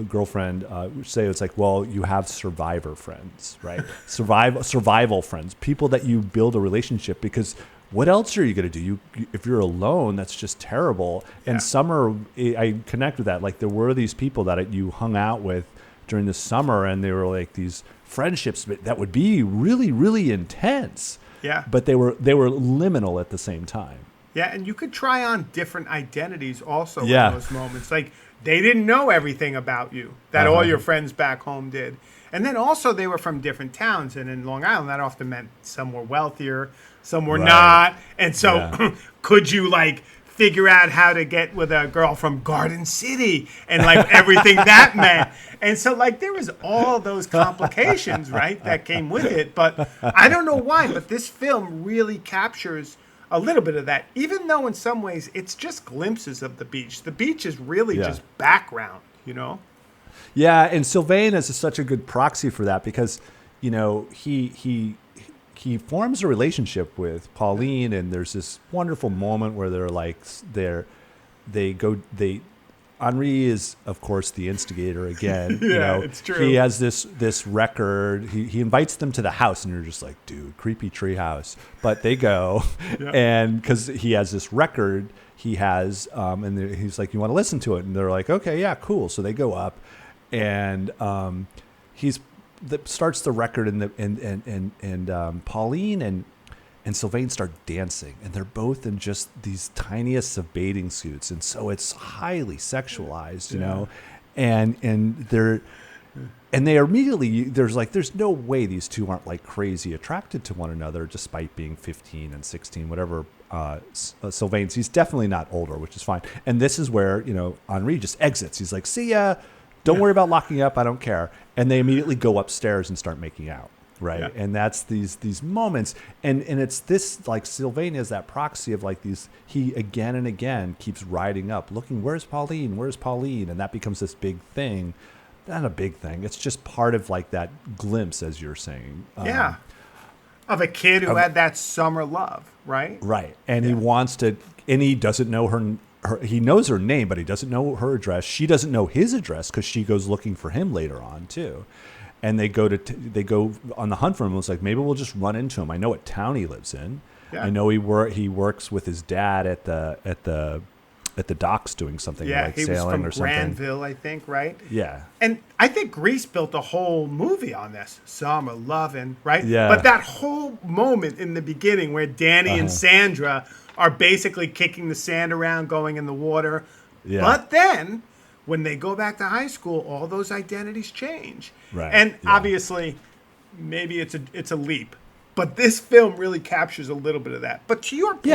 girlfriend would say, it's well, you have survivor friends, right? Survival friends, people that you build a relationship, because what else are you going to do? If you're alone, that's just terrible. Yeah. And summer, I connect with that. There were these people that you hung out with during the summer, and they were these friendships that would be really, really intense. Yeah. But they were liminal at the same time. Yeah, and you could try on different identities also in those moments. They didn't know everything about you that all your friends back home did. And then also they were from different towns, and in Long Island that often meant some were wealthier, some were not. And so could you figure out how to get with a girl from Garden City and everything that meant? And so there was all those complications, right, that came with it. But I don't know why, but this film really captures a little bit of that, even though in some ways it's just glimpses of the beach. The beach is really just background, Yeah, and Sylvain is such a good proxy for that, because, he forms a relationship with Pauline, and there's this wonderful moment where Henri is, of course, the instigator again. It's true. He has this record. He invites them to the house, and you're just like, dude, creepy tree house. But they go, and because he has this record, he has, and he's like, you want to listen to it? And they're like, okay, yeah, cool. So they go up, and starts the record, and Pauline, and and Sylvain start dancing, and they're both in just these tiniest of bathing suits, and so it's highly sexualized, you know, and they immediately there's no way these two aren't like crazy attracted to one another, despite being 15 and 16, whatever. Sylvain's, he's definitely not older, which is fine. And this is where, you know, Henri just exits. He's like, "See ya. Don't worry about locking up. I don't care." And they immediately go upstairs and start making out. Right. Yeah. And that's these moments. And it's this, like, Sylvain is that proxy of like these, he again and again keeps riding up, looking, where's Pauline? Where's Pauline? And that becomes this big thing. Not a big thing. It's just part of like that glimpse, as you're saying. Of a kid who had that summer love. Right. Right. And he wants to, and he doesn't know her, he knows her name, but he doesn't know her address. She doesn't know his address because she goes looking for him later on too. And they go on the hunt for him. It's like, maybe we'll just run into him. I know what town he lives in. Yeah. I know he works with his dad at the docks doing something, like sailing or something. He was from Granville, I think, right? Yeah. And I think Grease built a whole movie on this. Summer loving, right? Yeah. But that whole moment in the beginning where Danny and Sandra are basically kicking the sand around, going in the water. Yeah. But then when they go back to high school, all those identities change. Right. And obviously, maybe it's a leap. But this film really captures a little bit of that. But to your point,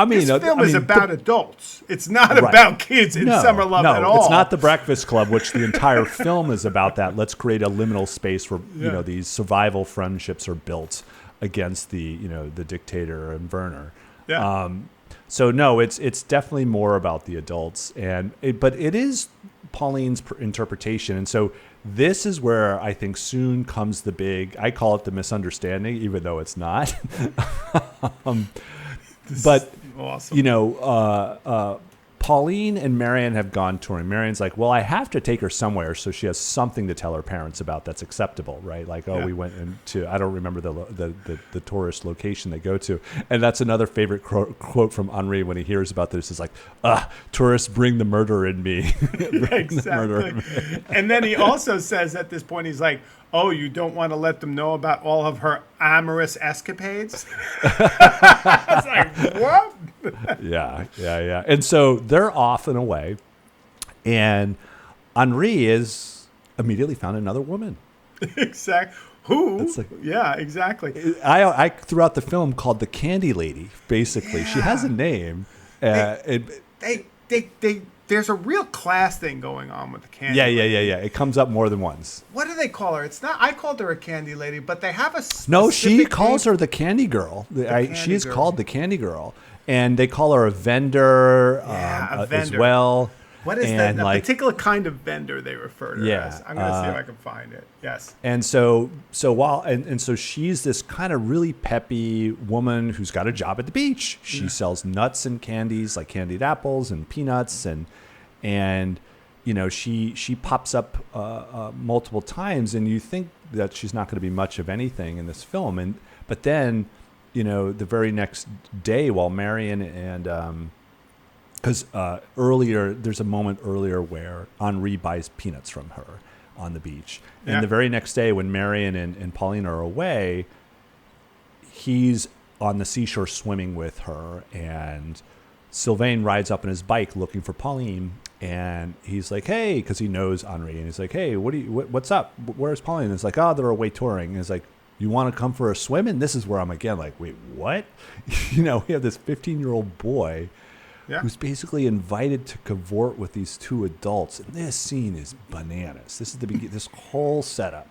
this film is about adults. It's not about kids in summer love at all. It's not The Breakfast Club, which the entire film is about that. Let's create a liminal space where these survival friendships are built against the dictator and Werner. Yeah. So no, it's definitely more about the adults, but it is Pauline's interpretation, and so this is where I think soon comes the big, I call it the misunderstanding, even though it's not. But awesome. Pauline and Marion have gone touring. Marion's like, well, I have to take her somewhere so she has something to tell her parents about that's acceptable, right? Like, we went into, I don't remember the tourist location they go to. And that's another favorite quote from Henri when he hears about this is like, tourists bring the murder in me. Exactly. And then he also says at this point, he's like, oh, you don't want to let them know about all of her amorous escapades? It's like, what? Yeah. And so they're off and away, and Henri is immediately found another woman. Exactly. Who? Exactly. I throughout the film called the Candy Lady. Basically, she has a name. There's a real class thing going on with the Candy Lady. Yeah. It comes up more than once. What do they call her? It's not. I called her a Candy Lady, but they have a no. She calls her the Candy Girl. She's called the Candy Girl. And they call her a vendor, a vendor as well. What is that? A particular kind of vendor they refer to as. I'm going to see if I can find it. Yes. And so she's this kind of really peppy woman who's got a job at the beach. She sells nuts and candies, like candied apples and peanuts, and she pops up multiple times, and you think that she's not going to be much of anything in this film, but then. The very next day while Marion and because there's a moment earlier where Henri buys peanuts from her on the beach. And the very next day when Marion and Pauline are away, he's on the seashore swimming with her, and Sylvain rides up on his bike looking for Pauline, and he's like, hey, because he knows Henri, and he's like, hey, what's up? Where's Pauline? And it's like, they're away touring. And it's like, you want to come for a swim? And this is where I'm again like, wait, what? We have this 15-year-old boy who's basically invited to cavort with these two adults. And this scene is bananas. This is this whole setup.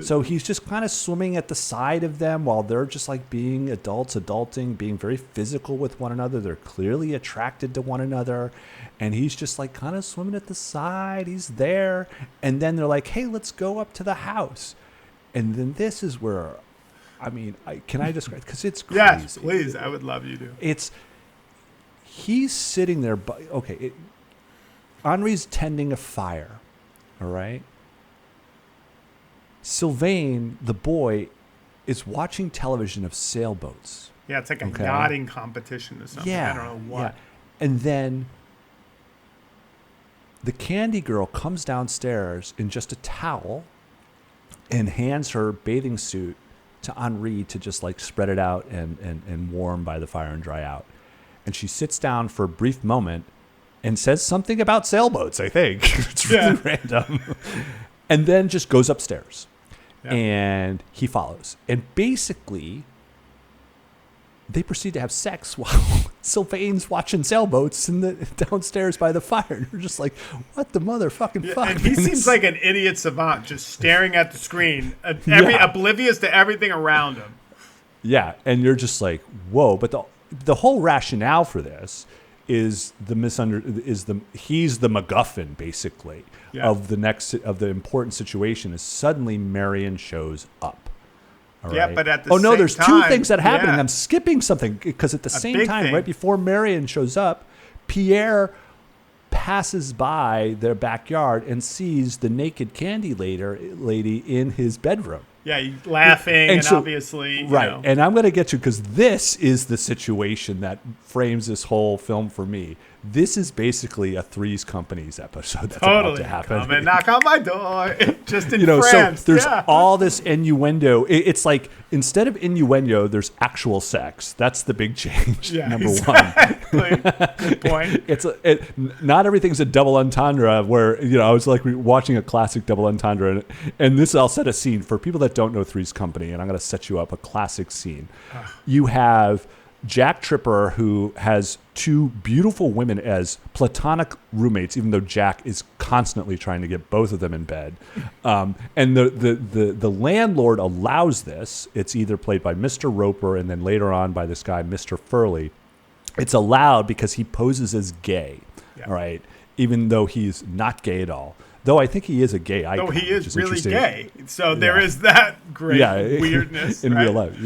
So he's just kind of swimming at the side of them while they're just like being adulting, being very physical with one another. They're clearly attracted to one another. And he's just like kind of swimming at the side. He's there. And then they're like, hey, let's go up to the house. And then this is where, can I describe? Because it's crazy. Yes, please. I would love you to. He's sitting there. Henri's tending a fire, all right? Sylvain, the boy, is watching television of sailboats. Yeah, it's like a yachting competition or something. I don't know what. Yeah. And then the Candy Girl comes downstairs in just a towel and hands her bathing suit to Henri to just like spread it out and warm by the fire and dry out. And she sits down for a brief moment and says something about sailboats, I think. It's really random. And then just goes upstairs. Yeah. And he follows. And basically, they proceed to have sex while Sylvain's watching sailboats downstairs by the fire. And you're just like, what the motherfucking fuck? And he seems like an idiot savant just staring at the screen, oblivious to everything around him. Yeah, and you're just like, whoa. But the whole rationale for this is he's the MacGuffin, basically, of the important situation is suddenly Marion shows up. All right? But at the same time... there's two things that happen. I'm skipping something because at the same time, right before Marion shows up, Pierre passes by their backyard and sees the naked candy lady in his bedroom. Yeah, he's laughing and obviously... Right, and I'm going to get to, because this is the situation that frames this whole film for me. This is basically a Three's Companies episode that's about to happen. Come and knock on my door, just in France. So there's all this innuendo. It's like, instead of innuendo, there's actual sex. That's the big change, number one. Good point. Not everything's a double entendre where, I was like watching a classic double entendre, and this, I'll set a scene for people that don't know Three's Company, and I'm going to set you up a classic scene. You have Jack Tripper, who has two beautiful women as platonic roommates, even though Jack is constantly trying to get both of them in bed. And the landlord allows this. It's either played by Mr. Roper and then later on by this guy, Mr. Furley. It's allowed because he poses as gay, all right, even though he's not gay at all. Though I think he is a gay icon. No, he is really gay. So there is that great weirdness. In real life,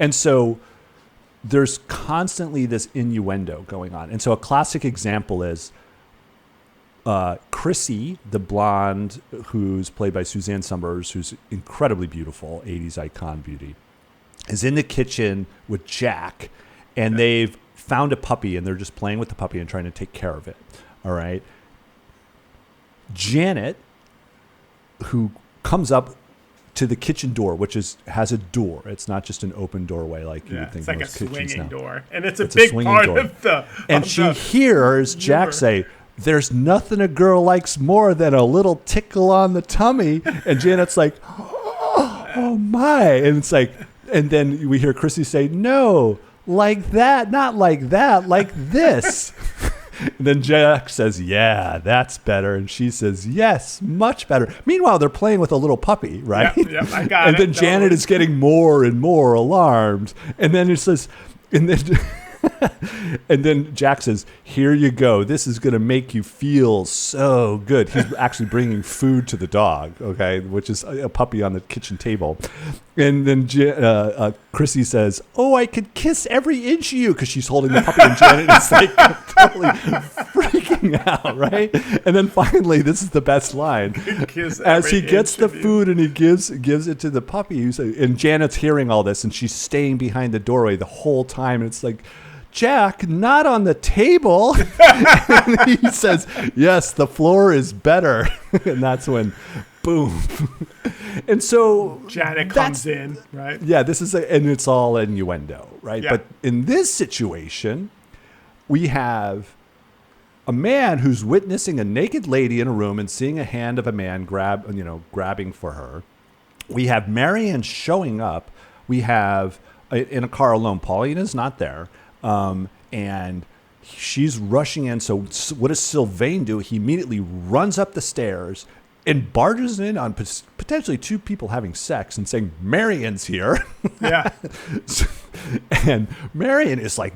And so there's constantly this innuendo going on. And so a classic example is Chrissy, the blonde, who's played by Suzanne Summers, who's incredibly beautiful, 80s icon beauty, is in the kitchen with Jack, and they've found a puppy, and they're just playing with the puppy and trying to take care of it. All right. Janet, who comes up to the kitchen door, which has a door. It's not just an open doorway like you would think. It's like most a kitchens swinging now. door, and it's a big part door. Of the. And of she the hears Jack say, "There's nothing a girl likes more than a little tickle on the tummy." And Janet's like, "Oh my!" And it's like, and then we hear Chrissy say, "No, like that, not like that, like this." And then Jack says, "Yeah, that's better." And she says, "Yes, much better." Meanwhile, they're playing with a little puppy, right? Yep, I got and it. then Janet is getting more and more alarmed. And then it says, and then and then Jack says, "Here you go. This is going to make you feel so good." He's actually bringing food to the dog, okay, which is a puppy on the kitchen table. And then Chrissy says, "Oh, I could kiss every inch of you," because she's holding the puppy, and Janet is like totally freaking out, right? And then finally, this is the best line. As he gets the food and he gives it to the puppy, and Janet's hearing all this, and she's staying behind the doorway the whole time, and it's like, "Jack, not on the table." And he says, "Yes, the floor is better." And that's when, boom. And so Janet comes in, right? Yeah, and it's all innuendo, right? Yeah. But in this situation, we have a man who's witnessing a naked lady in a room and seeing a hand of a man grabbing for her. We have Marion showing up. We have in a car alone. Pauline is not there. And she's rushing in. So what does Sylvain do? He immediately runs up the stairs and barges in on potentially two people having sex and saying, "Marion's here." Yeah. And Marion is like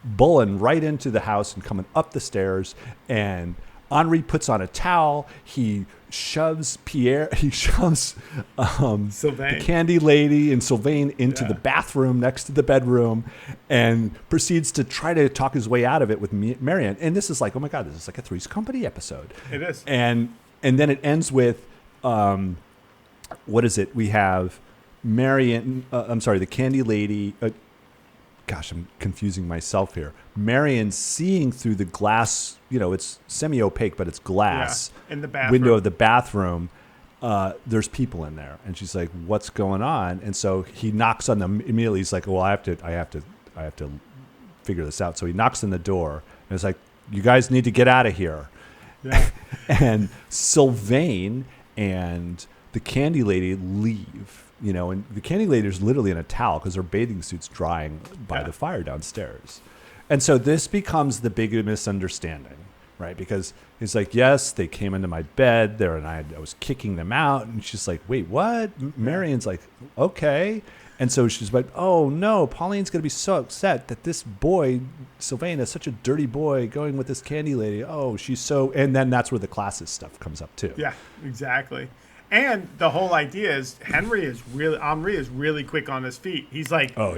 bulling right into the house and coming up the stairs. And Henri puts on a towel. He shoves the candy lady and Sylvain into the bathroom next to the bedroom, and proceeds to try to talk his way out of it with Marion. And this is like, oh my God, this is like a Three's Company episode. It is. And then it ends with, what is it? We have Marion, the candy lady. Gosh, I'm confusing myself here. Marion seeing through the glass, it's semi-opaque, but it's glass in the bathroom. Window of the bathroom, there's people in there. And she's like, what's going on? And so he knocks on them immediately. He's like, well, I have to figure this out. So he knocks on the door and it's like, you guys need to get out of here. Yeah. And Sylvain and the candy lady leave, and the candy lady is literally in a towel because her bathing suit's drying by the fire downstairs. And so this becomes the big misunderstanding, right? Because he's like, yes, they came into my bed there and I was kicking them out. And she's like, wait, what? Marion's like, okay. And so she's like, oh no, Pauline's going to be so upset that this boy, Sylvain, is such a dirty boy going with this candy lady. Oh, she's so, and then that's where the classist stuff comes up too. Yeah, exactly. And the whole idea is Henry is really quick on his feet. He's like, oh,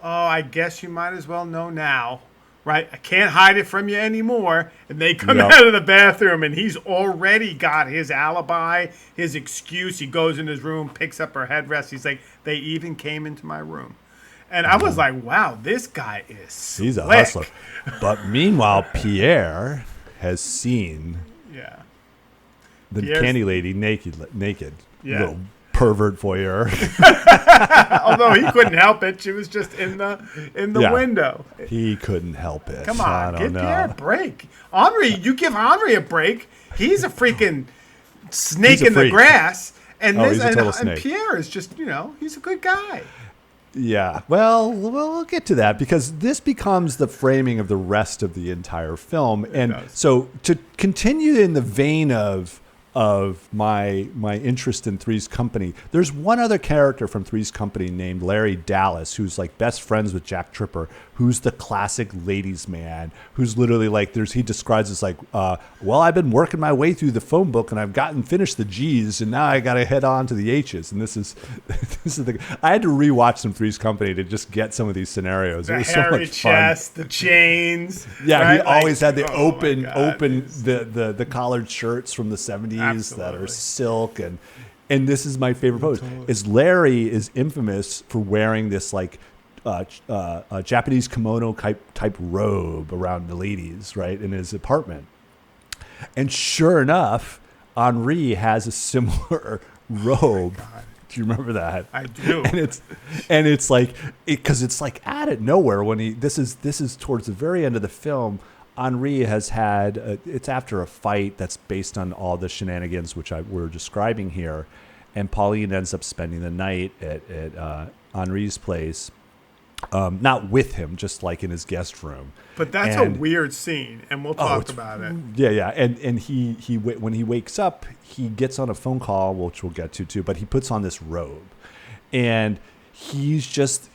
I guess you might as well know now, right? I can't hide it from you anymore. And they come out of the bathroom and he's already got his alibi, his excuse. He goes in his room, picks up her headrest. He's like, they even came into my room. And I was like, wow, this guy is slick. He's a hustler. But meanwhile, Pierre has seen the candy lady naked, little pervert voyeur. Although he couldn't help it, she was just in the window. He couldn't help it. Come on, give Pierre a break. Henri, you give Henri a break. He's a freaking snake in the grass, and Pierre is just he's a good guy. Yeah, well, we'll get to that because this becomes the framing of the rest of the entire film, and so to continue in the vein of my interest in Three's Company, there's one other character from Three's Company named Larry Dallas who's like best friends with Jack Tripper, who's the classic ladies man, who's literally like he describes as like, well, I've been working my way through the phone book and I've finished the G's and now I got to head on to the H's. And this is I had to rewatch some Three's Company to just get some of these scenarios. The it was hairy so much chest, fun. the chains. Yeah, right? he always had the open God. the collared shirts from the 70s. Absolutely. That are silk, and this is my favorite pose. Is Larry is infamous for wearing this like Japanese kimono type robe around the ladies, right, in his apartment. And sure enough, Henri has a similar robe. Do you remember that? I do. And it's like because it's like out of nowhere when this is towards the very end of the film. Henri has had, it's after a fight that's based on all the shenanigans which we're describing here, and Pauline ends up spending the night at Henri's place, not with him, just like in his guest room. But that's a weird scene, and we'll talk about it. Yeah, and he when he wakes up, he gets on a phone call, which we'll get to too, but he puts on this robe, and he's just,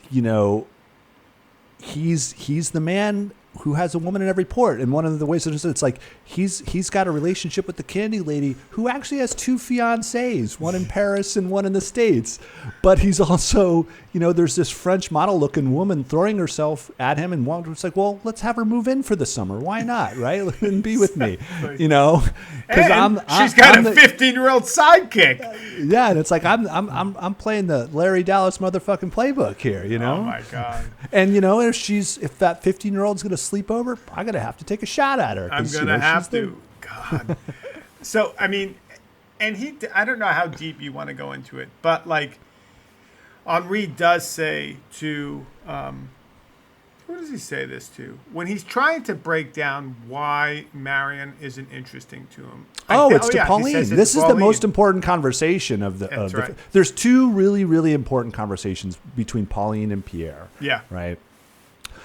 he's the man who has a woman in every port. And one of the ways that it's like he's got a relationship with the candy lady who actually has two fiancés, one in Paris and one in the States. But he's also, there's this French model looking woman throwing herself at him, and it's like, well, let's have her move in for the summer. Why not? Right? And be with me, because she's got a 15-year-old sidekick. Yeah. And it's like, I'm playing the Larry Dallas motherfucking playbook here, Oh my God. And if that 15-year-old's going to sleep over, I'm going to have to take a shot at her. I'm going to have to. God. So, I mean, and I don't know how deep you want to go into it, but like Henri does say to, who does he say this to? When he's trying to break down why Marion isn't interesting to him. It's to Pauline. This is the most important conversation of the. That's right. There's two really, really important conversations between Pauline and Pierre. Yeah. Right.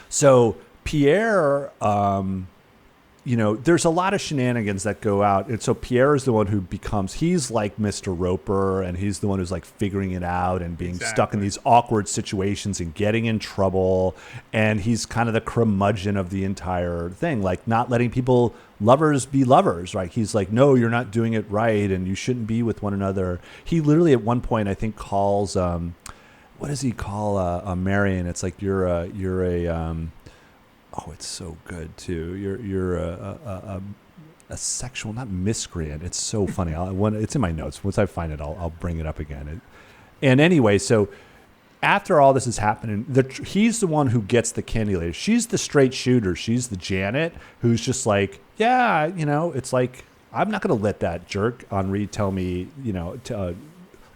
So Pierre, there's a lot of shenanigans that go out. And so Pierre is the one who he's like Mr. Roper, and he's the one who's like figuring it out and being stuck in these awkward situations and getting in trouble. And he's kind of the curmudgeon of the entire thing, like not letting lovers be lovers, right? He's like, no, you're not doing it right, and you shouldn't be with one another. He literally at one point, I think, calls, what does he call Marion? It's like, you're a oh, it's so good too. You're a sexual, not miscreant. It's so funny. It's in my notes. Once I find it, I'll bring it up again. And anyway, so after all this is happening, he's the one who gets the candy lady. She's the straight shooter. She's the Janet who's just like, yeah, it's like I'm not going to let that jerk Henri tell me,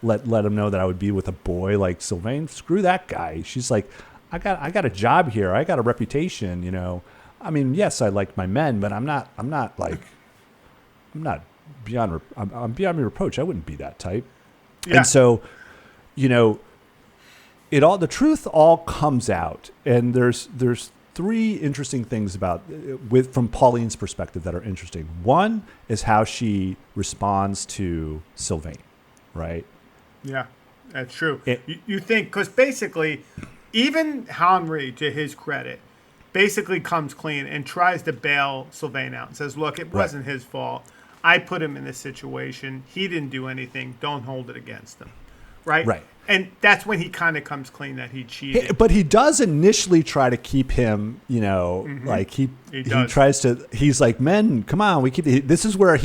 let him know that I would be with a boy like Sylvain. Screw that guy. She's like, I got a job here. I got a reputation. I mean, yes, I like my men, but I'm not beyond. I'm beyond reproach. I wouldn't be that type. Yeah. And so, the truth all comes out, and there's three interesting things from Pauline's perspective that are interesting. One is how she responds to Sylvain, right? Yeah, that's true. You think, because basically, even Henri, to his credit, basically comes clean and tries to bail Sylvain out and says, look, it wasn't his fault. I put him in this situation. He didn't do anything. Don't hold it against him. Right? Right. And that's when he kind of comes clean that he cheated. But he does initially try to keep him, like he tries to, he's like, men, come on, this is where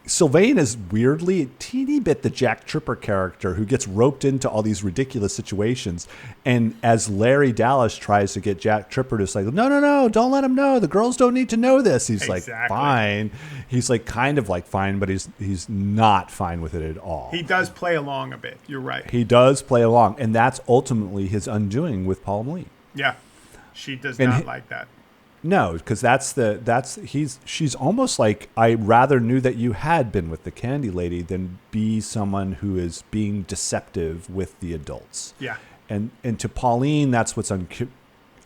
Sylvain is weirdly a teeny bit the Jack Tripper character who gets roped into all these ridiculous situations. And as Larry Dallas tries to get Jack Tripper to say, no, don't let him know. The girls don't need to know this. He's like, fine. He's like kind of like fine, but he's not fine with it at all. He does play along a bit. You're right. He does play along. And that's ultimately his undoing with Pauline. Yeah. She does not like that. No, because she's almost like, I rather knew that you had been with the candy lady than be someone who is being deceptive with the adults. Yeah. And to Pauline, that's what's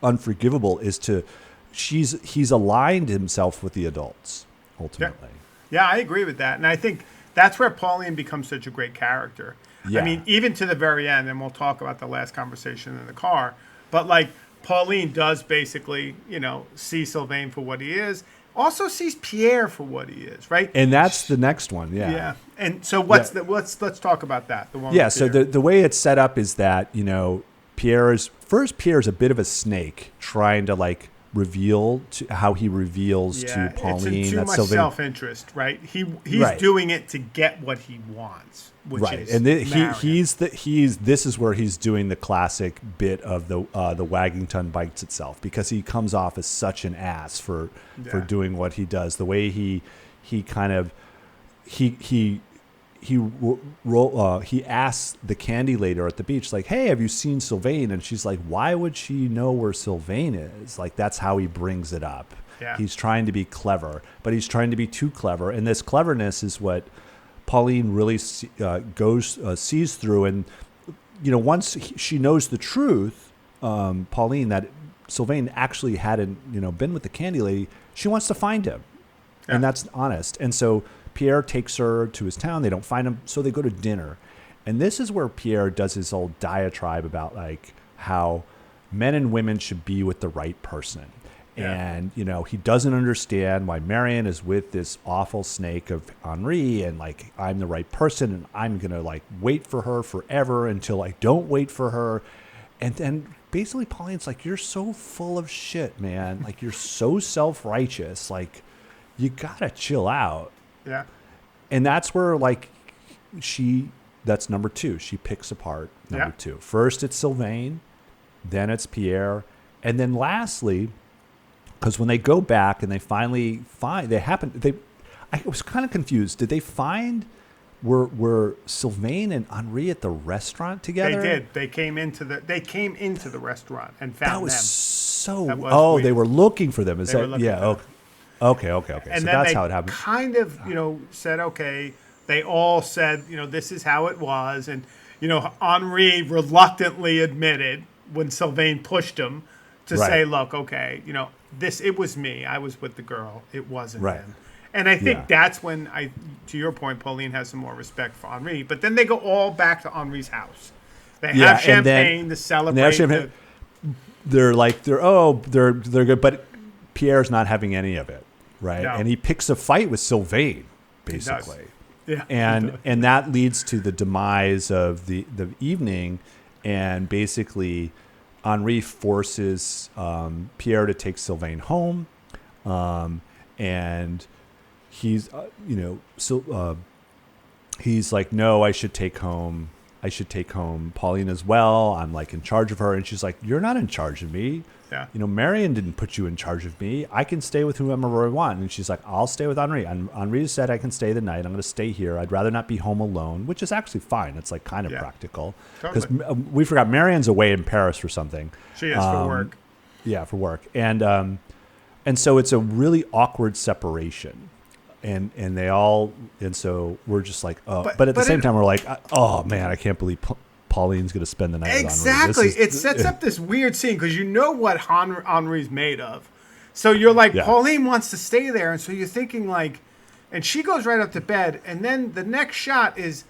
unforgivable he's aligned himself with the adults ultimately. Yeah, I agree with that. And I think that's where Pauline becomes such a great character. Yeah. I mean, even to the very end, and we'll talk about the last conversation in the car, but like, Pauline does basically, see Sylvain for what he is. Also sees Pierre for what he is, right? And that's the next one, yeah. Yeah. And so let's talk about that. The one. Yeah. So the way it's set up is that Pierre's a bit of a snake trying to like reveal how he reveals to Pauline. It's too much self-interest, right? He's doing it to get what he wants, which is and this is where he's doing the classic bit of the wagging tongue bites itself, because he comes off as such an ass for doing what he does. The way he asks the candy lady at the beach, like, hey, have you seen Sylvain? And she's like, why would she know where Sylvain is? Like, that's how he brings it up. Yeah. He's trying to be clever, but he's trying to be too clever. And this cleverness is what Pauline really sees through. And, once she knows the truth, Pauline, that Sylvain actually hadn't, been with the candy lady, she wants to find him. Yeah. And that's honest. And so Pierre takes her to his town. They don't find him, so they go to dinner. And this is where Pierre does his old diatribe about like how men and women should be with the right person. Yeah. And, he doesn't understand why Marion is with this awful snake of Henri, and like, I'm the right person and I'm going to like wait for her forever until I don't wait for her. And then basically Pauline's like, you're so full of shit, man. Like, you're so self-righteous. Like, you got to chill out. Yeah. And that's where like that's number two. She picks apart number two. First it's Sylvain, then it's Pierre, and then lastly, because when they go back and they finally I was kind of confused. Did they find were Sylvain and Henri at the restaurant together? They did. They came into the restaurant and found them. That was so weird. They were looking for them. Okay. And so then that's how it happened. Kind of, said, okay, they all said, this is how it was. And, Henri reluctantly admitted when Sylvain pushed him to say, look, okay, it was me. I was with the girl. It wasn't him. And I think that's when to your point, Pauline has some more respect for Henri. But then they go all back to Henri's house. They have champagne to celebrate. They're good. But Pierre's not having any of it. Right. No. And he picks a fight with Sylvain, basically. Yeah. And that leads to the demise of the evening. And basically, Henri forces Pierre to take Sylvain home. And he's, he's like, no, I should take home I should take home Pauline as well. I'm like in charge of her. And she's like, you're not in charge of me. Yeah. You know, Marion didn't put you in charge of me. I can stay with whomever I want. And she's like, I'll stay with Henri. And Henri said I can stay the night. I'm going to stay here. I'd rather not be home alone, which is actually fine. It's like kind of practical. Because we forgot Marion's away in Paris for something. She is for work. Yeah, for work. And so it's a really awkward separation. And so we're just like, oh, but at the same time, we're like, oh man, I can't believe Pauline's going to spend the night exactly. with Henri. It sets up this weird scene because you know what Henri's made of. So you're like, Pauline wants to stay there. And so you're thinking like, and she goes right up to bed. And then the next shot is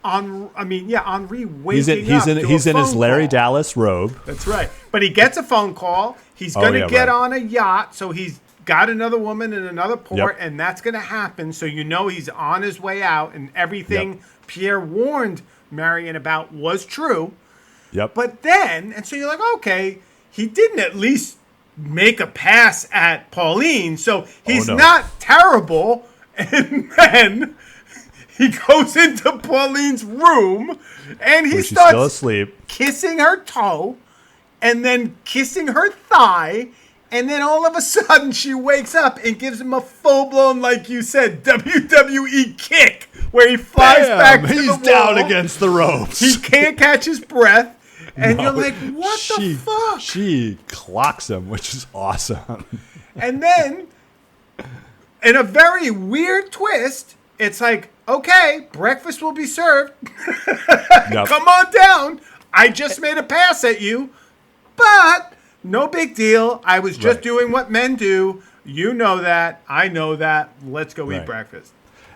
Henri waking up. He's in his Larry Dallas robe. That's right. But he gets a phone call. He's going to get on a yacht. So he's got another woman in another port, and that's going to happen. So you know he's on his way out, and everything Pierre warned Marion about was true. Yep. But then, and so you're like, okay, he didn't at least make a pass at Pauline, so he's not terrible. And then he goes into Pauline's room, and he starts still asleep, kissing her toe, and then kissing her thigh. And then all of a sudden she wakes up and gives him a full-blown, like you said, WWE kick where he flies back to the wall. He's down against the ropes. He can't catch his breath. And you're like, what the fuck? She clocks him, which is awesome. And then, in a very weird twist, it's like, okay, breakfast will be served. Come on down. I just made a pass at you. But no big deal. I was just doing what men do. You know that. I know that. Let's go eat breakfast.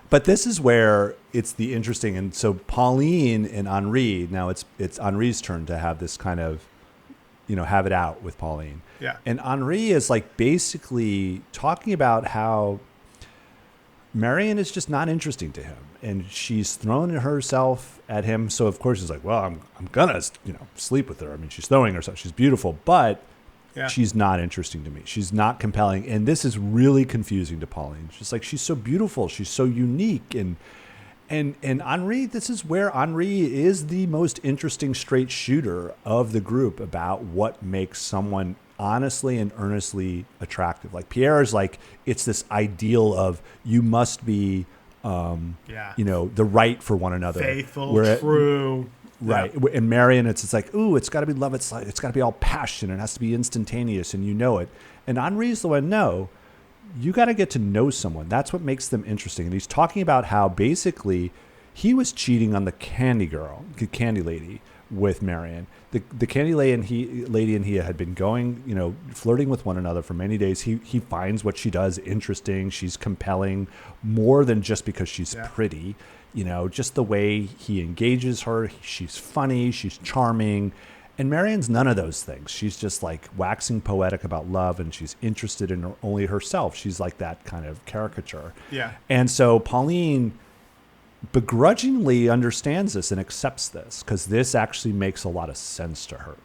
But this is where it's the interesting. And so Pauline and Henri, now it's Henri's turn to have this kind of, have it out with Pauline. Yeah. And Henri is like basically talking about how Marion is just not interesting to him. And she's thrown herself at him. So of course he's like, well, I'm gonna, sleep with her. I mean, she's throwing herself. She's beautiful, but she's not interesting to me. She's not compelling. And this is really confusing to Pauline. She's like, she's so beautiful. She's so unique. And Henri, this is where Henri is the most interesting straight shooter of the group about what makes someone honestly and earnestly attractive. Like Pierre is like, it's this ideal of you must be, the right for one another. Faithful, true. Right. Yeah. And Marion, it's like, ooh, it's got to be love. It's got to be all passion. It has to be instantaneous, and you know it. And Henri's the one, no, you got to get to know someone. That's what makes them interesting. And he's talking about how basically he was cheating on the candy lady with Marion. The candy lady and he had been going, flirting with one another for many days. He finds what she does interesting. She's compelling more than just because she's pretty. Just the way he engages her. She's funny. She's charming. And Marion's none of those things. She's just like waxing poetic about love, and she's interested in only herself. She's like that kind of caricature. Yeah. And so Pauline begrudgingly understands this and accepts this because this actually makes a lot of sense to her.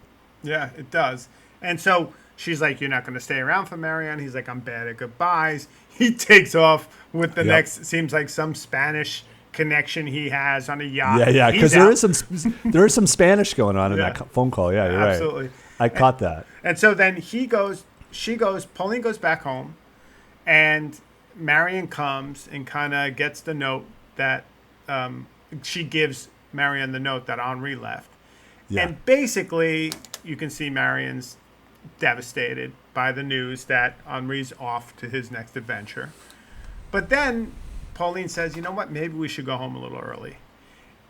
Yeah, it does. And so she's like, you're not going to stay around for Marion. He's like, I'm bad at goodbyes. He takes off with the next, seems like some Spanish connection he has on a yacht. Yeah, because there is some Spanish going on in that phone call. Yeah, you're absolutely. Right. I caught that. And so then Pauline goes back home, and Marion comes and kind of gets the note that she gives Marion the note that Henri left. Yeah. And basically, you can see Marion's devastated by the news that Henri's off to his next adventure. But then Pauline says, you know what, maybe we should go home a little early.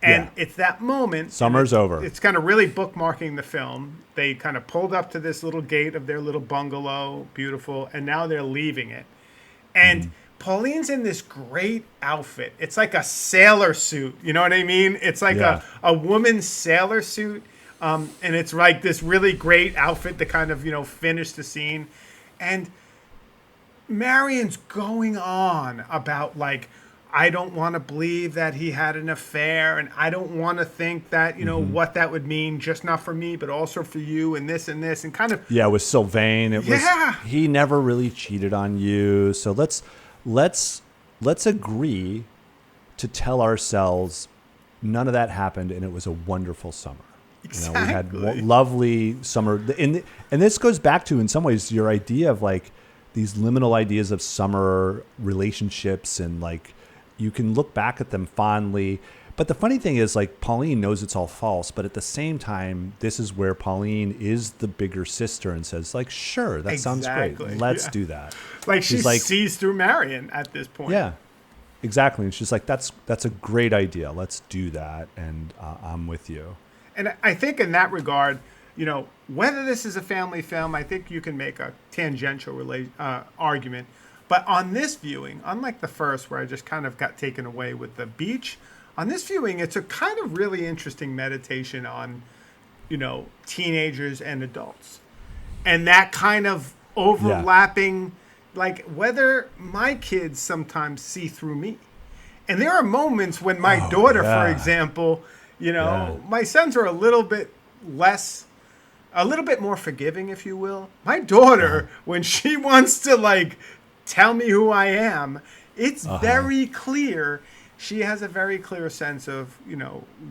And it's that moment. Summer's over. It's kind of really bookmarking the film. They kind of pulled up to this little gate of their little bungalow, beautiful, and now they're leaving it. And Pauline's in this great outfit. It's like a sailor suit. You know what I mean? It's like a woman's sailor suit. And it's like this really great outfit to kind of, finish the scene. And Marion's going on about like, I don't want to believe that he had an affair, and I don't want to think that, what that would mean, just not for me, but also for you, and this, and kind of. Yeah, with Sylvain, it was, he never really cheated on you. So let's agree to tell ourselves none of that happened, and it was a wonderful summer. Exactly. We had lovely summer, and this goes back to, in some ways, your idea of like these liminal ideas of summer relationships, and like you can look back at them fondly. But the funny thing is, like, Pauline knows it's all false, but at the same time, this is where Pauline is the bigger sister and says, like, sure, that sounds great. Let's do that. Like, she sees through Marion at this point. Yeah, exactly. And she's like, that's a great idea. Let's do that. And I'm with you. And I think in that regard, whether this is a family film, I think you can make a tangential argument. But on this viewing, unlike the first where I just kind of got taken away with the beach, on this viewing, it's a kind of really interesting meditation on, teenagers and adults. And that kind of overlapping, like whether my kids sometimes see through me. And there are moments when my daughter, for example, my sons are a little bit more forgiving, if you will. My daughter, when she wants to like tell me who I am, it's very clear. She has a very clear sense of,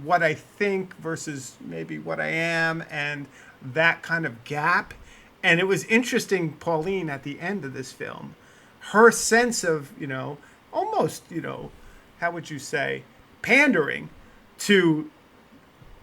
what I think versus maybe what I am, and that kind of gap. And it was interesting, Pauline, at the end of this film, her sense of, almost, how would you say, pandering to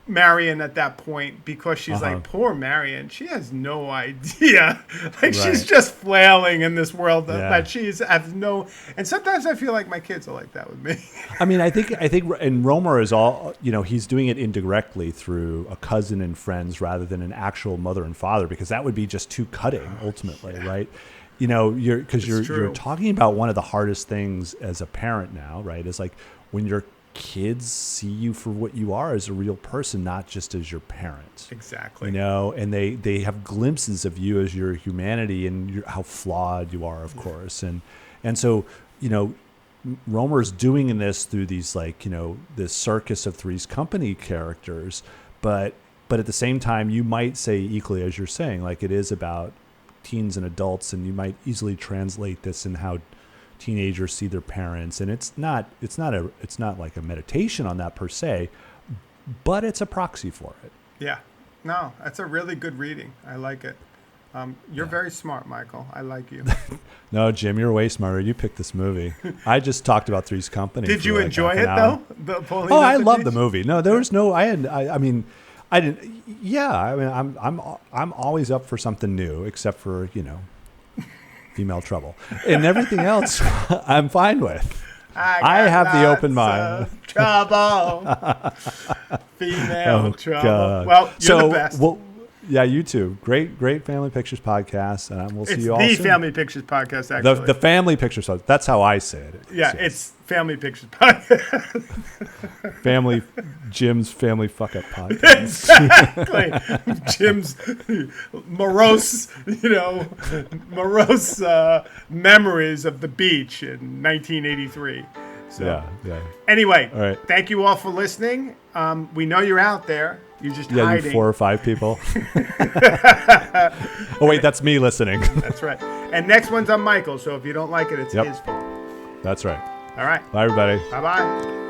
Marion at that point, because she's like, poor Marion, she has no idea. Like, she's just flailing in this world that she's has no. And sometimes I feel like my kids are like that with me. I mean, I think, and Rohmer is all, he's doing it indirectly through a cousin and friends rather than an actual mother and father, because that would be just too cutting ultimately, right? You're talking about one of the hardest things as a parent now, right? Is like when your kids see you for what you are as a real person, not just as your parent. Exactly. And they have glimpses of you as your humanity and how flawed you are, of course. And so, Rohmer's doing in this through these this circus of Three's Company characters, but at the same time, you might say equally, as you're saying, like it is about teens and adults, and you might easily translate this in how teenagers see their parents, and it's not like a meditation on that per se, but it's a proxy for it. Yeah, no, that's a really good reading. I like it. You're very smart, Michael. I like you. No, Jim, you're way smarter. You picked this movie. I just talked about Three's Company. Did you enjoy it though? I love the movie. No, there was no. I mean, I didn't. Yeah, I mean, I'm always up for something new, except for female trouble, and everything else I'm fine with. I have the open mind. Trouble. Female trouble. God. Well, you're the best. Yeah, you too. Great Family Pictures podcast, and we'll see you all soon. It's the Family Pictures podcast, actually. The Family Pictures. That's how I say it. Yeah, it's Family Pictures podcast. Jim's Family Fuck Up podcast. Exactly. Jim's morose memories of the beach in 1983. So, yeah. Anyway, all right. Thank you all for listening. We know you're out there. You're just hiding. You 4 or 5 people. Oh, wait, that's me listening. That's right. And next one's on Michael, so if you don't like it, it's his fault. That's right. All right. Bye, everybody. Bye-bye.